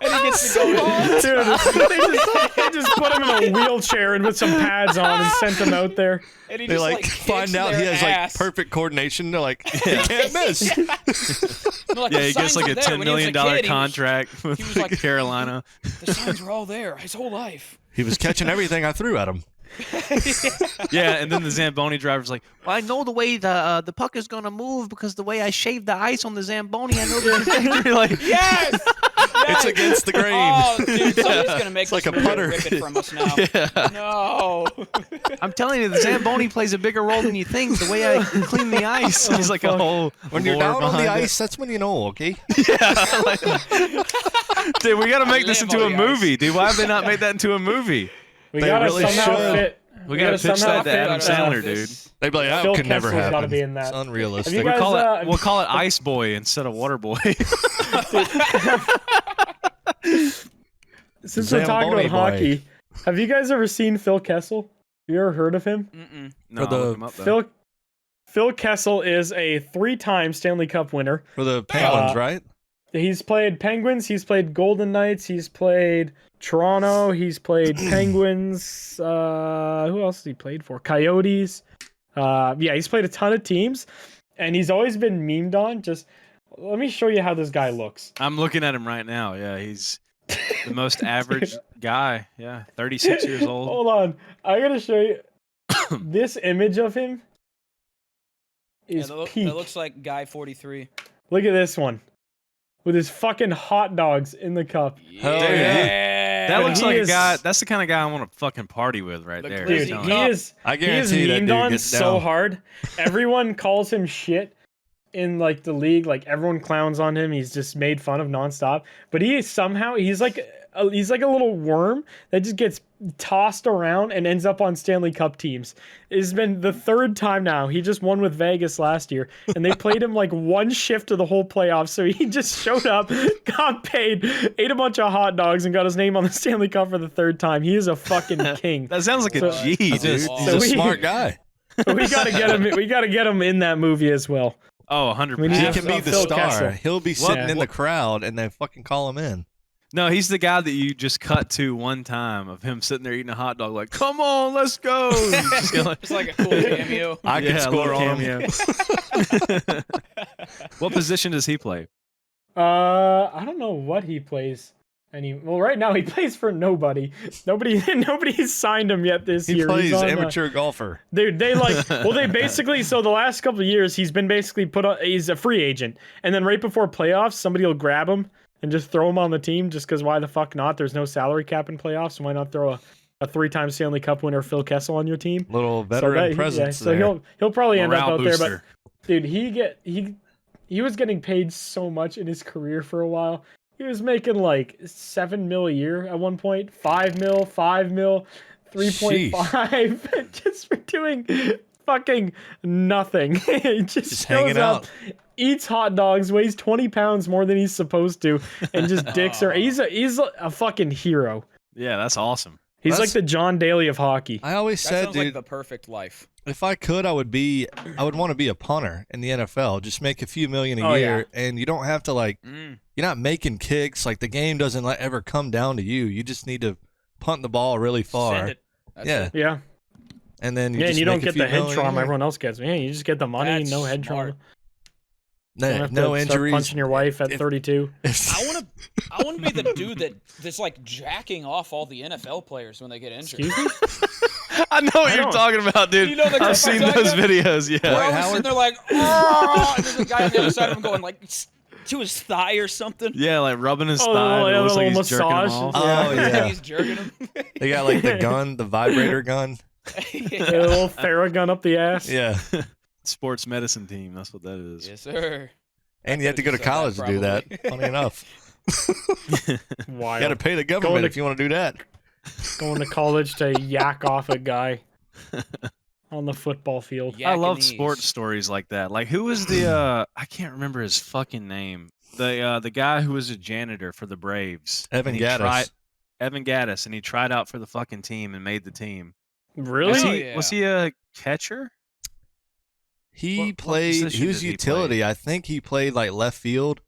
and he gets to go home. Dude, they just put him in a wheelchair and with some pads on and sent him out there. And he They just like kicks find out he their has like ass. perfect coordination. They're like, he can't miss. Like, Yeah, the he gets signs like were a there. $10 When he was a million kid, he was- contract with he was like- Carolina. The signs were all there his whole life. He was catching everything I threw at him. Yeah, and then the Zamboni driver's like, "Well, I know the way the puck is gonna move because the way I shaved the ice on the Zamboni, I know the trajectory." Like, Yes. It's against the grain. Oh, dude, somebody's gonna make like this a movie putter. rip it from us now. yeah. No. I'm telling you, the Zamboni plays a bigger role than you think. The way I clean the ice, there's like a whole When you're lore down on the behind it. ice, that's when you know, okay? Yeah, like- dude, we gotta make this live into a on the ice. movie, dude. Why have they not made that into a movie? We They gotta really somehow should. fit. We gotta gotta pitch somehow that to fit, Adam Sandler, dude. This- They'd be like, that Phil could never Kessel's gotta happen. be in that. It's unrealistic. Have you We'll guys, call it. uh, We'll call it Ice Boy instead of Water Boy. Since we're talking Zamboni about boy. hockey, have you guys ever seen Phil Kessel? Have you ever heard of him? Mm-mm. No, the- I'll look him up, though. Phil Kessel is a 3-time Stanley Cup winner. For the Penguins, right? He's played Penguins, he's played Golden Knights, he's played Toronto, he's played Penguins. Who else has he played for? Coyotes. Yeah, he's played a ton of teams, and he's always been memed on. Just let me show you how this guy looks. I'm looking at him right now. Yeah, he's the most average guy. Yeah, 36 years old. Hold on, I gotta show you this image of him. Yeah, Is that peak. looks like Guy 43. Look at this one, with his fucking hot dogs in the cup. Hell Dude, yeah. That But looks he like a is- guy. That's the kind of guy I want to fucking party with right The there. Grizzly Dude, I'm he telling you. is. I He is guarantee that memed dude on gets so down. hard. Everyone calls him shit in like the league. Like everyone clowns on him. He's just made fun of nonstop. But he is somehow he's like a little worm that just gets tossed around and ends up on Stanley Cup teams. It's been the third time now. He just won with Vegas last year, and they played him like one shift of the whole playoffs. So he just showed up, got paid, ate a bunch of hot dogs, and got his name on the Stanley Cup for the third time. He is a fucking king. That sounds like So- a G, He's, dude. he's So a we- smart guy. We gotta get him. We gotta get him in that movie as well. Oh, 100. We need He Yeah, can be the Phil star. Kessel. He'll be sitting Yeah. in the crowd, and they fucking call him in. No, he's the guy that you just cut to one time of him sitting there eating a hot dog, like, "Come on, let's go." Just going, It's like a cool cameo. I Yeah, can a score little on him. What position does he play? I don't know what he plays. Well, right now he plays for nobody. Nobody's signed him yet this He year. plays He's on, amateur golfer. Dude, they basically, so the last couple of years he's been basically he's a free agent, and then right before playoffs somebody will grab him and just throw him on the team just because why the fuck not? There's no salary cap in playoffs, so why not throw a 3-time Stanley Cup winner Phil Kessel on your team? Little veteran presence so there. he'll probably end up Morale out there, booster. but dude, he was getting paid so much in his career for a while. He was making like $7 million a year at one point, $5 million, 3.5, just for doing fucking nothing. He just hanging shows up, out. eats hot dogs, weighs 20 pounds more than he's supposed to, and just dicks her. He's a fucking hero. Yeah, that's awesome. He's like That's- the John Daly of hockey. I always That said, sounds dude, like the perfect life. if I could, I would want to be a punter in the NFL. Just make a few million a Oh, year, and you don't have to like. Mm. You're not making kicks. Like the game doesn't ever come down to you. You just need to punt the ball really far. Send it. That's Yeah. it. Yeah. And then you Yeah, and just you don't make a get few the head million a trauma year. everyone else gets. Yeah, you just get the money, That's no head smart. trauma. Don't have No to start injuries. punching your wife at If- 32. I want to be the dude that's like jacking off all the NFL players when they get injured. Excuse me? I know what I you're don't- talking about, dude. You know the clip I'm I've seen talking those about? videos. They're Yeah. always Howard? sitting there like, oh, and there's a guy on the other side of him going like to his thigh or something. Yeah, like rubbing his Oh, thigh. and like it a looks like little he's jerking him massage. off. Oh, yeah. He's jerking him. They got like the gun, the vibrator gun. A little Theragun up the ass. Yeah. Sports medicine team. That's what that is. Yes, sir. And you have to go to Could've said that, college to do that. probably. Funny enough. Wild. You got to pay the government if you want to do that. Going to college to yak off a guy on the football field. I love Yakanese. sports stories like that. Like who was the I can't remember his fucking name. The guy who was a janitor for the Braves. Evan And he Gaddis. Evan Gaddis, and he tried out for the fucking team and made the team. Really? Was Oh, he, yeah. was he a catcher? He What played. position He was did he utility. I think he played like left field,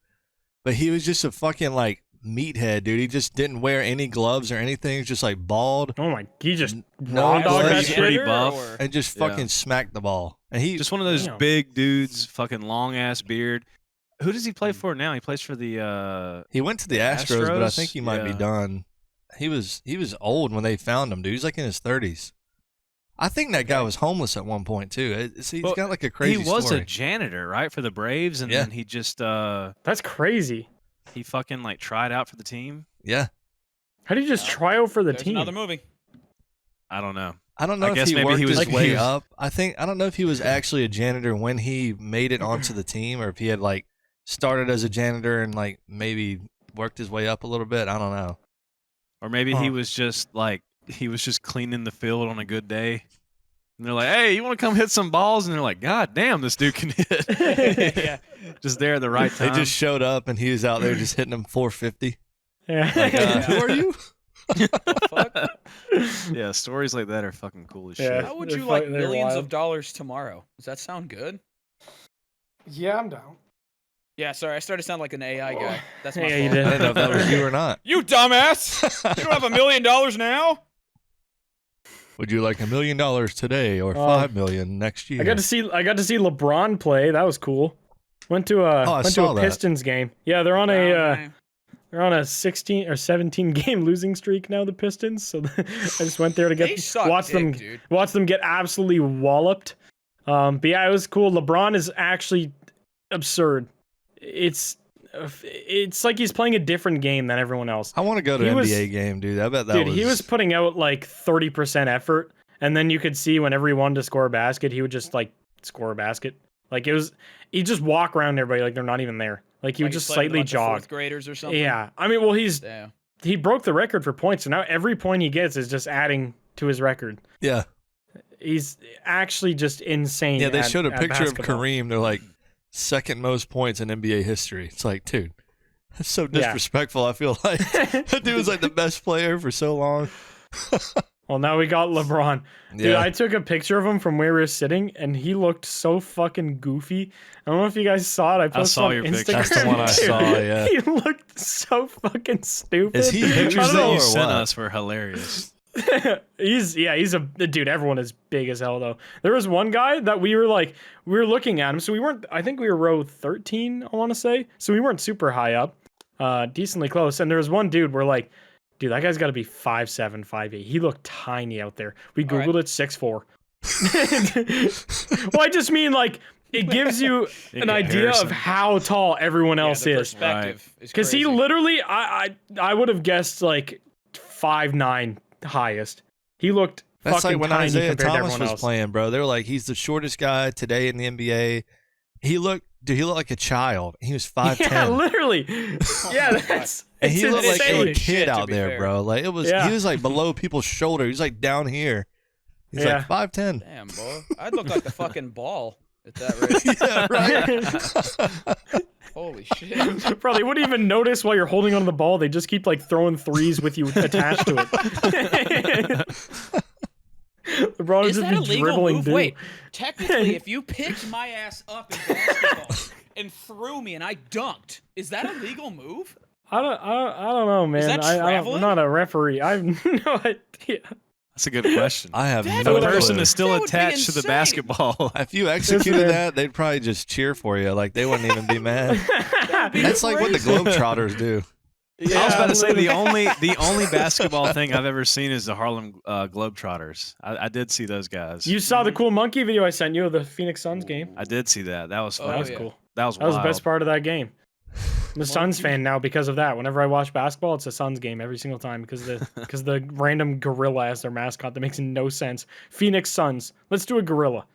but he was just a fucking like meathead, dude. He just didn't wear any gloves or anything. He was just like bald Oh my, he just No raw dog gloves. that He's shit. pretty Janitor buff. or- and just Yeah. fucking smacked the ball. And he Just one of those Damn. big dudes, fucking long ass beard. Who does he play for now? He plays for the he went to the Astros, but I Astros? think he might be Yeah. done. He was old when they found him, dude. He's like in his 30s. I think that guy was homeless at one point too. He's Well, got like a crazy he was story. a janitor, right, for the Braves, and Yeah. then he just That's crazy. he fucking like tried out for the team. Yeah. How do you just try out for the There's team? another movie. I don't know. I don't know I if guess he maybe worked he was his like- way he was- up. I don't know if he was actually a janitor when he made it onto the team, or if he had like started as a janitor and like maybe worked his way up a little bit. I don't know. Or maybe he Huh. was just like he was just cleaning the field on a good day. And they're like, "Hey, you want to come hit some balls?" And they're like, "God damn, this dude can hit." Yeah. Just there at the right They time. just showed up and he was out there just hitting them 450. Yeah. Like, who are you? Fuck. Yeah, stories like that are fucking cool as Yeah. shit. How would They're you like they're millions wild. of dollars tomorrow? Does that sound good? Yeah, I'm down. Yeah, sorry, I started to sound like an AI guy. That's my Yeah, you fault. did. I didn't know if that was you or not. You dumbass! You don't have $1 million now? Would you like $1 million today or 5 million next year? I got to see LeBron play. That was cool. Went to a saw that. Pistons game. Yeah, they're on Wow, they're on a 16 or 17 game losing streak now. The Pistons. So I just went there to they suck watch dick, dude. them get absolutely walloped. But yeah, it was cool. LeBron is actually absurd. It's like he's playing a different game than everyone else. I want to go to He an was- NBA game, dude. I bet that Dude, was. he was putting out like 30% effort, and then you could see whenever he wanted to score a basket, he would just like score a basket. Like he'd just walk around everybody like they're not even there. Like he would Like he's just playing with a slightly bunch of jog. fourth graders or something. Yeah, I mean, well, Damn. he broke the record for points, so now every point he gets is just adding to his record. Yeah. He's actually just insane. Yeah, they at- showed a at picture basketball. of Kareem. They're like, second most points in NBA history. It's like, dude, that's so Yeah. disrespectful. I feel like that dude was like the best player for so long. Well, now we got LeBron. Dude, Yeah. I took a picture of him from where we were sitting, and he looked so fucking goofy. I don't know if you guys saw it. I posted saw on your Instagram. picture. That's the one I Dude, saw, yeah. He looked so fucking stupid. Is he The pictures pictures though, that or you sent what? us were hilarious. he's a dude. Everyone is big as hell though. There was one guy that we were looking at him. So we weren't. I think we were row 13. I want to say. So we weren't super high up, decently close. And there was one dude. We're like, dude, that guy's got to be 5'7", 5'8". He looked tiny out there. We All right. googled it, 6'4". Well, I just mean like it gives you In an idea comparison. of how tall everyone else the is. perspective is Because he crazy. literally, I would have guessed like 5'9" highest. He looked That's fucking like when tiny Isaiah compared to Thomas everyone was else. playing, bro. They were like, he's the shortest guy today in the NBA. He looked like a child. He was 5'10". Yeah, literally. Yeah, that's. And it's he looked like insane. a as shit, kid to out be there, fair. bro. Like it was, Yeah. he was like below people's shoulder. He was like down here. He's Yeah. like 5'10". Damn, boy. I'd look like the fucking ball at that rate. Yeah, right. Holy shit. Probably wouldn't even notice while you're holding onto the ball. They just keep like throwing threes with you attached to it. LeBron Is would that a just be legal dribbling move? dude. Wait, technically, if you picked my ass up in basketball and threw me and I dunked, is that a legal move? I don't know, man. that traveling? I'm not a referee. I have no idea. That's a good question. I have That no The would- person clue. is still That would be attached to the insane. basketball. If you executed man. that, they'd probably just cheer for you. Like they wouldn't even be mad. be That's like what the crazy. Globetrotters do. I was about to say the literally. only basketball thing I've ever seen is the Harlem Globetrotters. I did see those guys. You saw the cool monkey video I sent you of the Phoenix Suns game. I did see that. That was Oh, fun. That was yeah. cool. That was That was the wild. best part of that game. I'm a Suns fan now because of that. Whenever I watch basketball, it's a Suns game every single time because the random gorilla as their mascot that makes no sense. Phoenix Suns. Let's do a gorilla.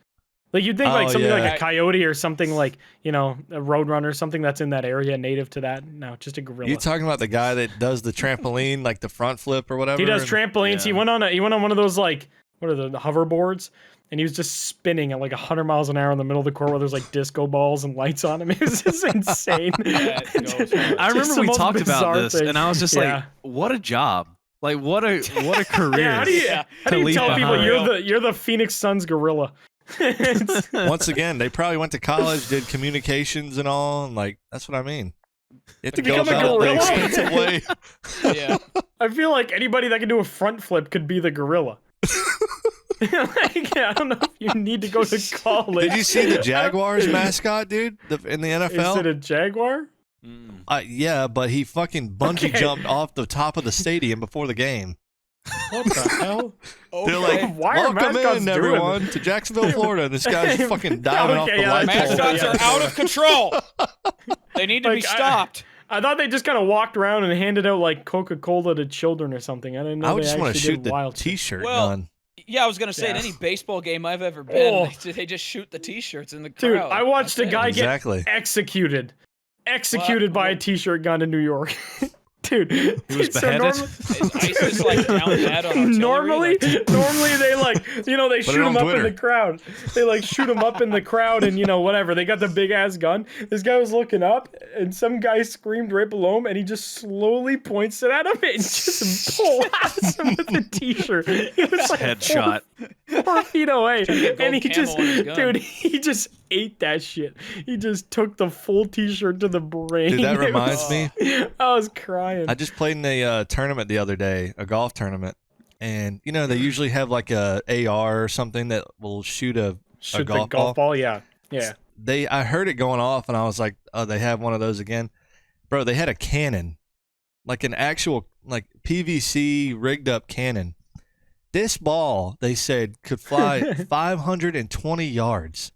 Like you'd think like Oh, something yeah. like a coyote or something like, you know, a roadrunner, something that's in that area native to that. No, just a gorilla. You talking about the guy that does the trampoline, like the front flip or whatever? He does and- trampolines. He Yeah. went on one of those like what are the hoverboards, and he was just spinning at like 100 miles an hour in the middle of the court where there's like disco balls and lights on him. It was just insane. That goes hard. I Just remember the we most talked about bizarre this, thing. and I was just Yeah. like, "What a job! Like, what a career!" Yeah, how do you, Yeah. how do to you leave tell people behind. you're the Phoenix Suns gorilla? It's- Once again, they probably went to college, did communications and all, and like that's what I mean. You have to go Become a about it the gorilla? expensive way. Yeah. I feel like anybody that can do a front flip could be the gorilla. Like, I don't know if you need to go to college. Did you see the Jaguars mascot, dude, in the Is it NFL? a jaguar? Mm. Yeah, but he fucking bungee Okay. jumped off the top of the stadium before the game. What the hell? They're like, Why are "Welcome mascots in, doing everyone, to Jacksonville, Florida." And this guy's fucking diving off Okay, the yeah, light that's pole. Mascots Yeah. are out of control. They need to be Like, stopped. I thought they just kind of walked around and handed out like Coca-Cola to children or something. I didn't know I would they just want to actually shoot did the wild shit. T-shirt Well, gun. Yeah, I was gonna say, Yeah. in any baseball game I've ever been, Oh. they just shoot the T-shirts in the Dude, crowd. I watched That's a guy it. get Exactly. executed by a Well, T-shirt gun in New York. Dude, He was so beheaded. Is ISIS like down bad on artillery? normally Like, they like they Put it shoot on him up in Twitter. the crowd. They like shoot him up in the crowd and whatever. They got the big ass gun. This guy was looking up and some guy screamed right below him and he just slowly points it at him and just blasts him with the t-shirt. He was like Headshot. 4 feet away. get gold And he camo just on his gun. dude, he just ate that shit. He just took the full t-shirt to the brain. Dude, that It was- reminds me. I was crying. I just played in a tournament the other day, a golf tournament, and they usually have like a AR or something that will shoot a Shoot golf the golf ball, yeah. I heard it going off, and I was like, oh, they have one of those again, bro. They had a cannon, like an actual like PVC rigged up cannon. This ball, they said, could fly 520 yards.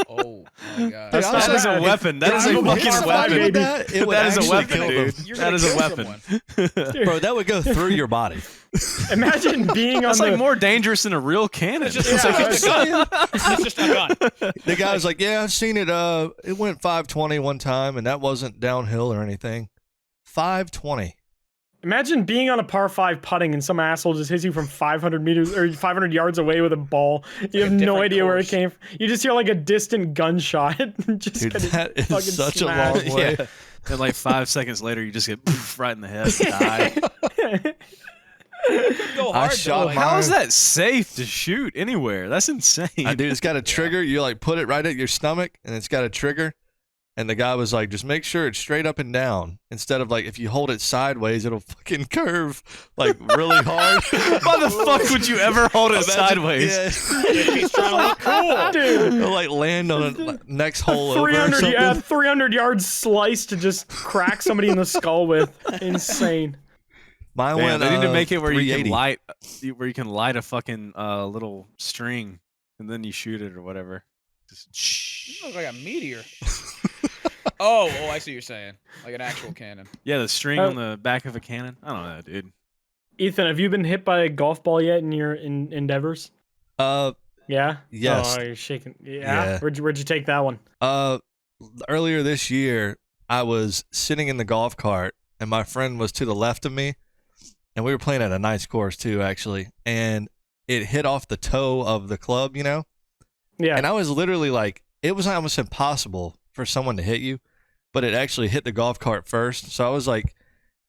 oh my god. That's That not is a bad. weapon. That is a Drive fucking par five, weapon. baby. It would That is a actually weapon, kill dude. them. You're That gonna is a kill weapon. someone. Bro, that would go through your body. Imagine being on That's the like more dangerous than a real cannon. It's just, Yeah, it's just a gun. It's just a gun. The guy was like, yeah, I've seen it. It went 520 one time, and that wasn't downhill or anything. 520. Imagine being on a par 5 putting and some asshole just hits you from 500 meters or 500 yards away with a ball. You have a no different idea where it course. came from. You just hear like a distant gunshot. just Dude, getting that is fucking such a smashed. long way. Yeah. And like 5 seconds later, you just get poof, right in the head. Die. Go I hard, shot though. my- How is that safe to shoot anywhere? That's insane. Dude, it's got a trigger. You like put it right at your stomach, and it's got a trigger. And the guy was like, just make sure it's straight up and down. Instead of like, if you hold it sideways, it'll fucking curve like really hard. Why the fuck would you ever hold it Imagine- sideways? Yeah. He's trying to look cool. Dude. It'll like land on a next hole over or 300, something. yeah, 300 yards slice to just crack somebody in the skull with. Insane. Mine Man, went, they need to make it where you 380. can light a fucking little string and then you shoot it or whatever. Just You look like a meteor. Oh, I see what you're saying. Like an actual cannon. yeah, the string on the back of a cannon. I don't know, dude. Ethan, have you been hit by a golf ball yet in your endeavors? Yeah? Yes. Oh, you're shaking. Yeah? Yeah. Where'd you take that one? Earlier this year, I was sitting in the golf cart, and my friend was to the left of me, and we were playing at a nice course too, actually. And it hit off the toe of the club, Yeah. And I was literally like, it was almost impossible for someone to hit you, but it actually hit the golf cart first. So I was like,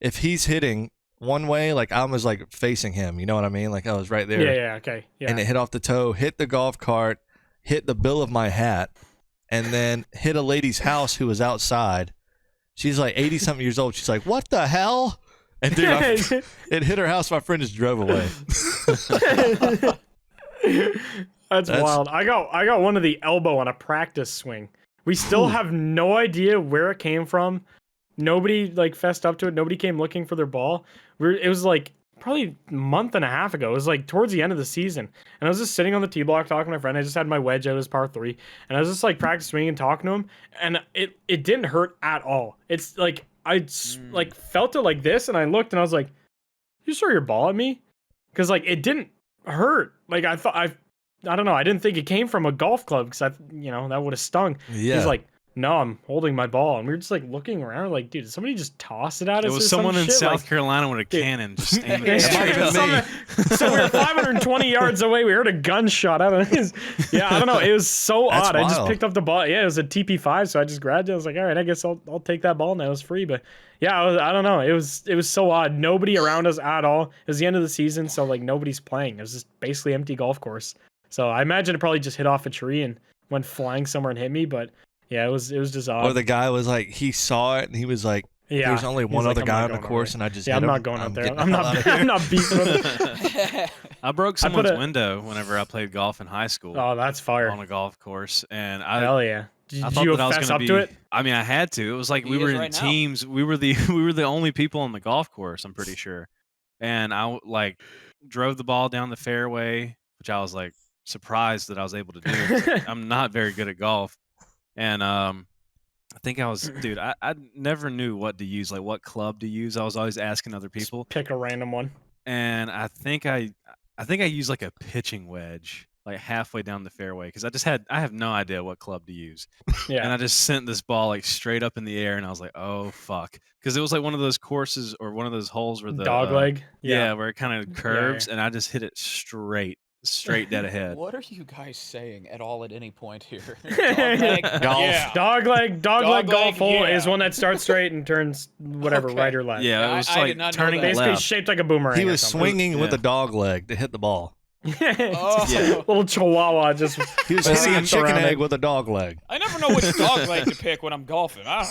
if he's hitting one way, like I was like facing him, you know what I mean? Like I was right there. Yeah, okay. Yeah. And it hit off the toe, hit the golf cart, hit the bill of my hat, and then hit a lady's house who was outside. She's like 80-something years old. She's like, what the hell? And dude, it hit her house. My friend just drove away. That's wild. I got one of the elbow on a practice swing. We still have no idea where it came from. Nobody like fessed up to it. Nobody came looking for their ball. It was like probably a month and a half ago. It was like towards the end of the season. And I was just sitting on the tee block talking to my friend. I just had my wedge out as par 3. And I was just like practice swinging and talking to him. And it didn't hurt at all. It's like I like felt it like this. And I looked and I was like, you throw your ball at me? Because like it didn't hurt. Like I thought I don't know. I didn't think it came from a golf club because that would have stung. Yeah. He's like, no, I'm holding my ball. And we were just like looking around like, dude, did somebody just toss it at us? It was or some someone in shit? South Like, Carolina with a dude. cannon just aiming yeah, at It might have been me. so we were 520 yards away. We heard a gunshot. I don't know. I don't know. It was so That's odd. I just wild. picked up the ball. Yeah, it was a TP5, so I just grabbed it. I was like, all right, I guess I'll take that ball now. It was free, but yeah, I don't know. It was so odd. Nobody around us at all. It was the end of the season, so like nobody's playing. It was just basically empty golf course. So I imagine it probably just hit off a tree and went flying somewhere and hit me. But yeah, it was just odd. Or the guy was like, he saw it and he was like, yeah, there's only He's one like, other "I'm guy not on the going course, over and I just Yeah, hit I'm him. not going out there. getting I'm the hell out not. of here." I'm not beating with I broke put someone's a- window whenever I played golf in high school Oh, that's fire. on a golf course, and I Hell yeah. Did I thought you that I was fess gonna up be. to it? I mean, I had to. It was like He we were is in right now. teams. We were the only people on the golf course. I'm pretty sure, and I like drove the ball down the fairway, which I was like surprised that I was able to do. 'Cause I'm not very good at golf, and I think I was, dude. I never knew what to use, like what club to use. I was always asking other people, Pick a random one. and I think I used like a pitching wedge. like halfway down the fairway because I have no idea what club to use. Yeah. And I just sent this ball like straight up in the air, and I was like, "Oh fuck!" Because it was like one of those courses or one of those holes where the Dog leg. yeah, where it kind of curves, yeah. and I just hit it straight dead ahead. What are you guys saying at all at any point here? Dog leg? Golf. Yeah. Dog leg golf leg, hole yeah. is one that starts straight and turns whatever, Okay. right or left. Yeah, it was I did like not know turning that. Basically left. shaped like a boomerang. He or was something. swinging with Yeah. a dog leg to hit the ball. Oh. Yeah. Little chihuahua just He was hitting a slapped chicken around egg it. with a dog leg. I never know which dog leg to pick when I'm golfing. I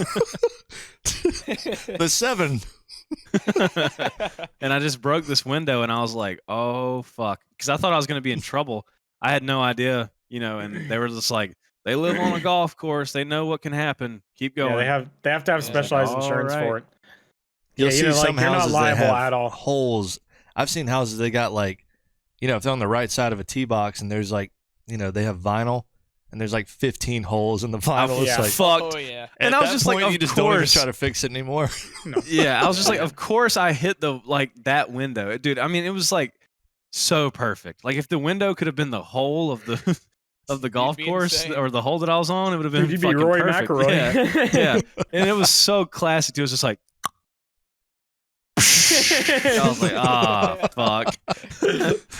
The 7. And I just broke this window, and I was like, "Oh fuck!" Because I thought I was gonna be in trouble. I had no idea, and they were just like, "They live on a golf course. They know what can happen. Keep going." Yeah, they have to have Yeah. specialized All insurance right. for it. You'll Yeah, see like, some you're not houses that liable have at all. holes. I've seen houses they got like, if they're on the right side of a tee box and there's like, they have vinyl and there's like 15 holes in the vinyl. yeah. It's like, fucked. Oh yeah. And at I was that just point, like, of you just don't even course. try to fix it anymore. Yeah, I was just like, of course I hit that window, dude. I mean, it was like so perfect. Like if the window could have been the hole of the of the golf be course insane. or the hole that I was on, it would have been Dude, you'd be fucking Rory perfect. McIlroy. Yeah, and it was so classic. It was just like. I was like, fuck.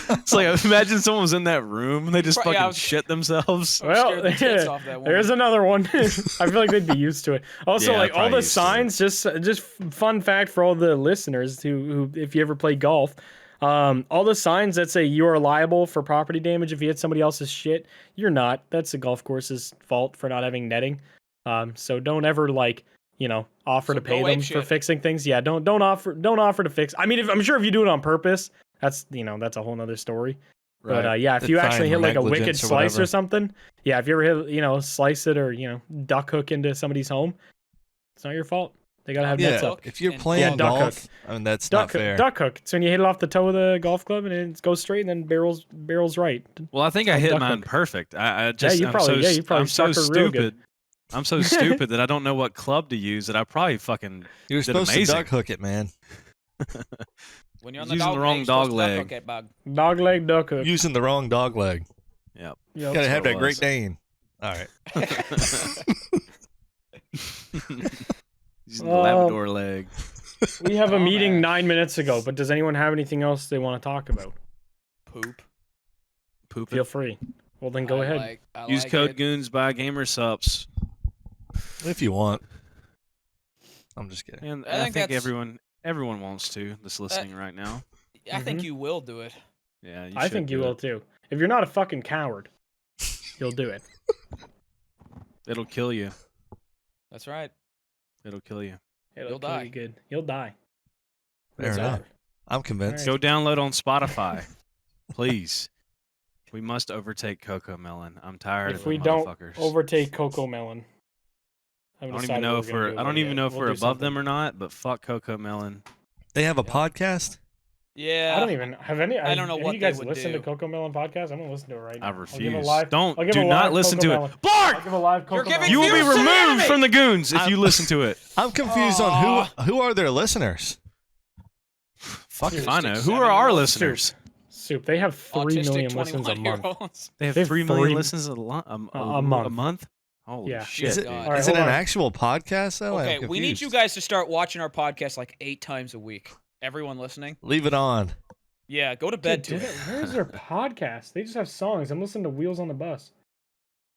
It's like, imagine someone was in that room and they just Yeah, fucking I was- shit themselves. Well, Scared the tits off that there's woman. another one. I feel like they'd be used to it. Also, Yeah, like all probably the used to it. signs, just fun fact for all the listeners who if you ever play golf, all the signs that say you are liable for property damage if you hit somebody else's shit, you're not. That's the golf course's fault for not having netting. So don't ever offer So to pay go them ape for shit. fixing things. Yeah, don't offer to fix. I mean, I'm sure if you do it on purpose, that's a whole nother story. But yeah, if They'd you fine actually hit for like a wicked negligence or slice whatever. or something, yeah, if you ever hit, slice it or duck hook into somebody's home, it's not your fault. They gotta have nets Yeah, up. if you're And playing duck golf, hook. I mean, that's not Duck fair. hook. It's when you hit it off the toe of the golf club and it goes straight and then barrels right. Well, I think I hit duck mine hook. perfect. I just, you I'm probably- so, yeah, you probably I'm so sucker real good. stupid. I'm so stupid that I don't know what club to use that I probably fucking You're did supposed amazing. to duck hook it, man. When you're on Using the dog wrong leg, you're supposed dog to duck leg. hook it, bug. Dog leg duck hook. Using the wrong dog leg. Yep. You Yep. gotta have what that it Great was. Dane. All right. Using the Labrador leg. We have a Dumbass. meeting 9 minutes ago, but does anyone have anything else they want to talk about? Poop. Poop Feel it. free. Well, then go ahead. I Use like code it. Goons by Gamer Supps. If you want. I'm just kidding. And I I think think that's- everyone wants to that's listening right now. I think Mhm. you will do it. Yeah, I think you will too. If you're not a fucking coward, you'll do it. It'll kill you. That's right. It'll kill you. It'll You'll kill die. you good. You'll die. Fair It's enough. over. I'm convinced. Go download on Spotify, please. We must overtake CocoMelon. I'm tired If of we them don't motherfuckers. overtake CocoMelon, I don't even know if we're above them or not, but fuck CocoMelon. They have a podcast? Yeah. I don't even have any. I don't know have what you they guys would listen to do. CocoMelon podcast? I'm gonna listen to it right now. I I'll give a refuse. live- Don't I'll give do a not live listen to CocoMelon. it. Bark! I'll give a live You're CocoMelon. giving You will be Views to the removed enemy! from the Goons if you listen to it. I'm confused on who are their listeners? Fuck if Dude, I know. six, Who are 7 our year olds. listeners? Soup. They have 3 Autistic million listens a 21 month. year olds. They have They have 3 million 3 listens a a month. A month? Holy Yeah. shit, Is it, dude. God. All right, is it hold an on. actual podcast though? I'm Okay, we need you confused. guys to start watching our podcast like 8 times a week. Everyone listening? Leave it on. Yeah, go to bed Dude, to it. where's their podcast? They just have songs. I'm listening to Wheels on the Bus.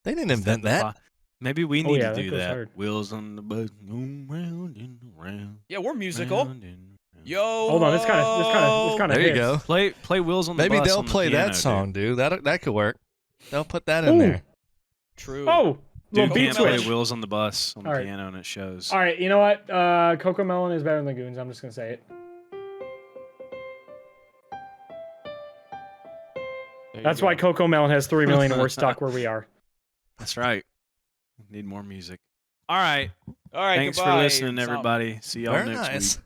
They didn't invent that. Maybe we Oh, need yeah, to that do goes that. hard. Wheels on the bus, go round and round. Yeah, we're musical. round and round. Yo. Hold on, it's kind of. There you go. Play Wheels on the Maybe Bus. they'll on the play piano, that song, dude. That could work. They'll put that in Ooh. there. True. Oh, Dude, little beat can't play switch. Wheels on the Bus on the All right. piano and it shows. All right, you know what? CocoMelon is better than the Goons. I'm just gonna say it. There you That's go. why CocoMelon has 3 million and we're stuck where we are. That's right. Need more music. All right. All right, Thanks goodbye. for listening, Something. everybody. See y'all Very next nice. week.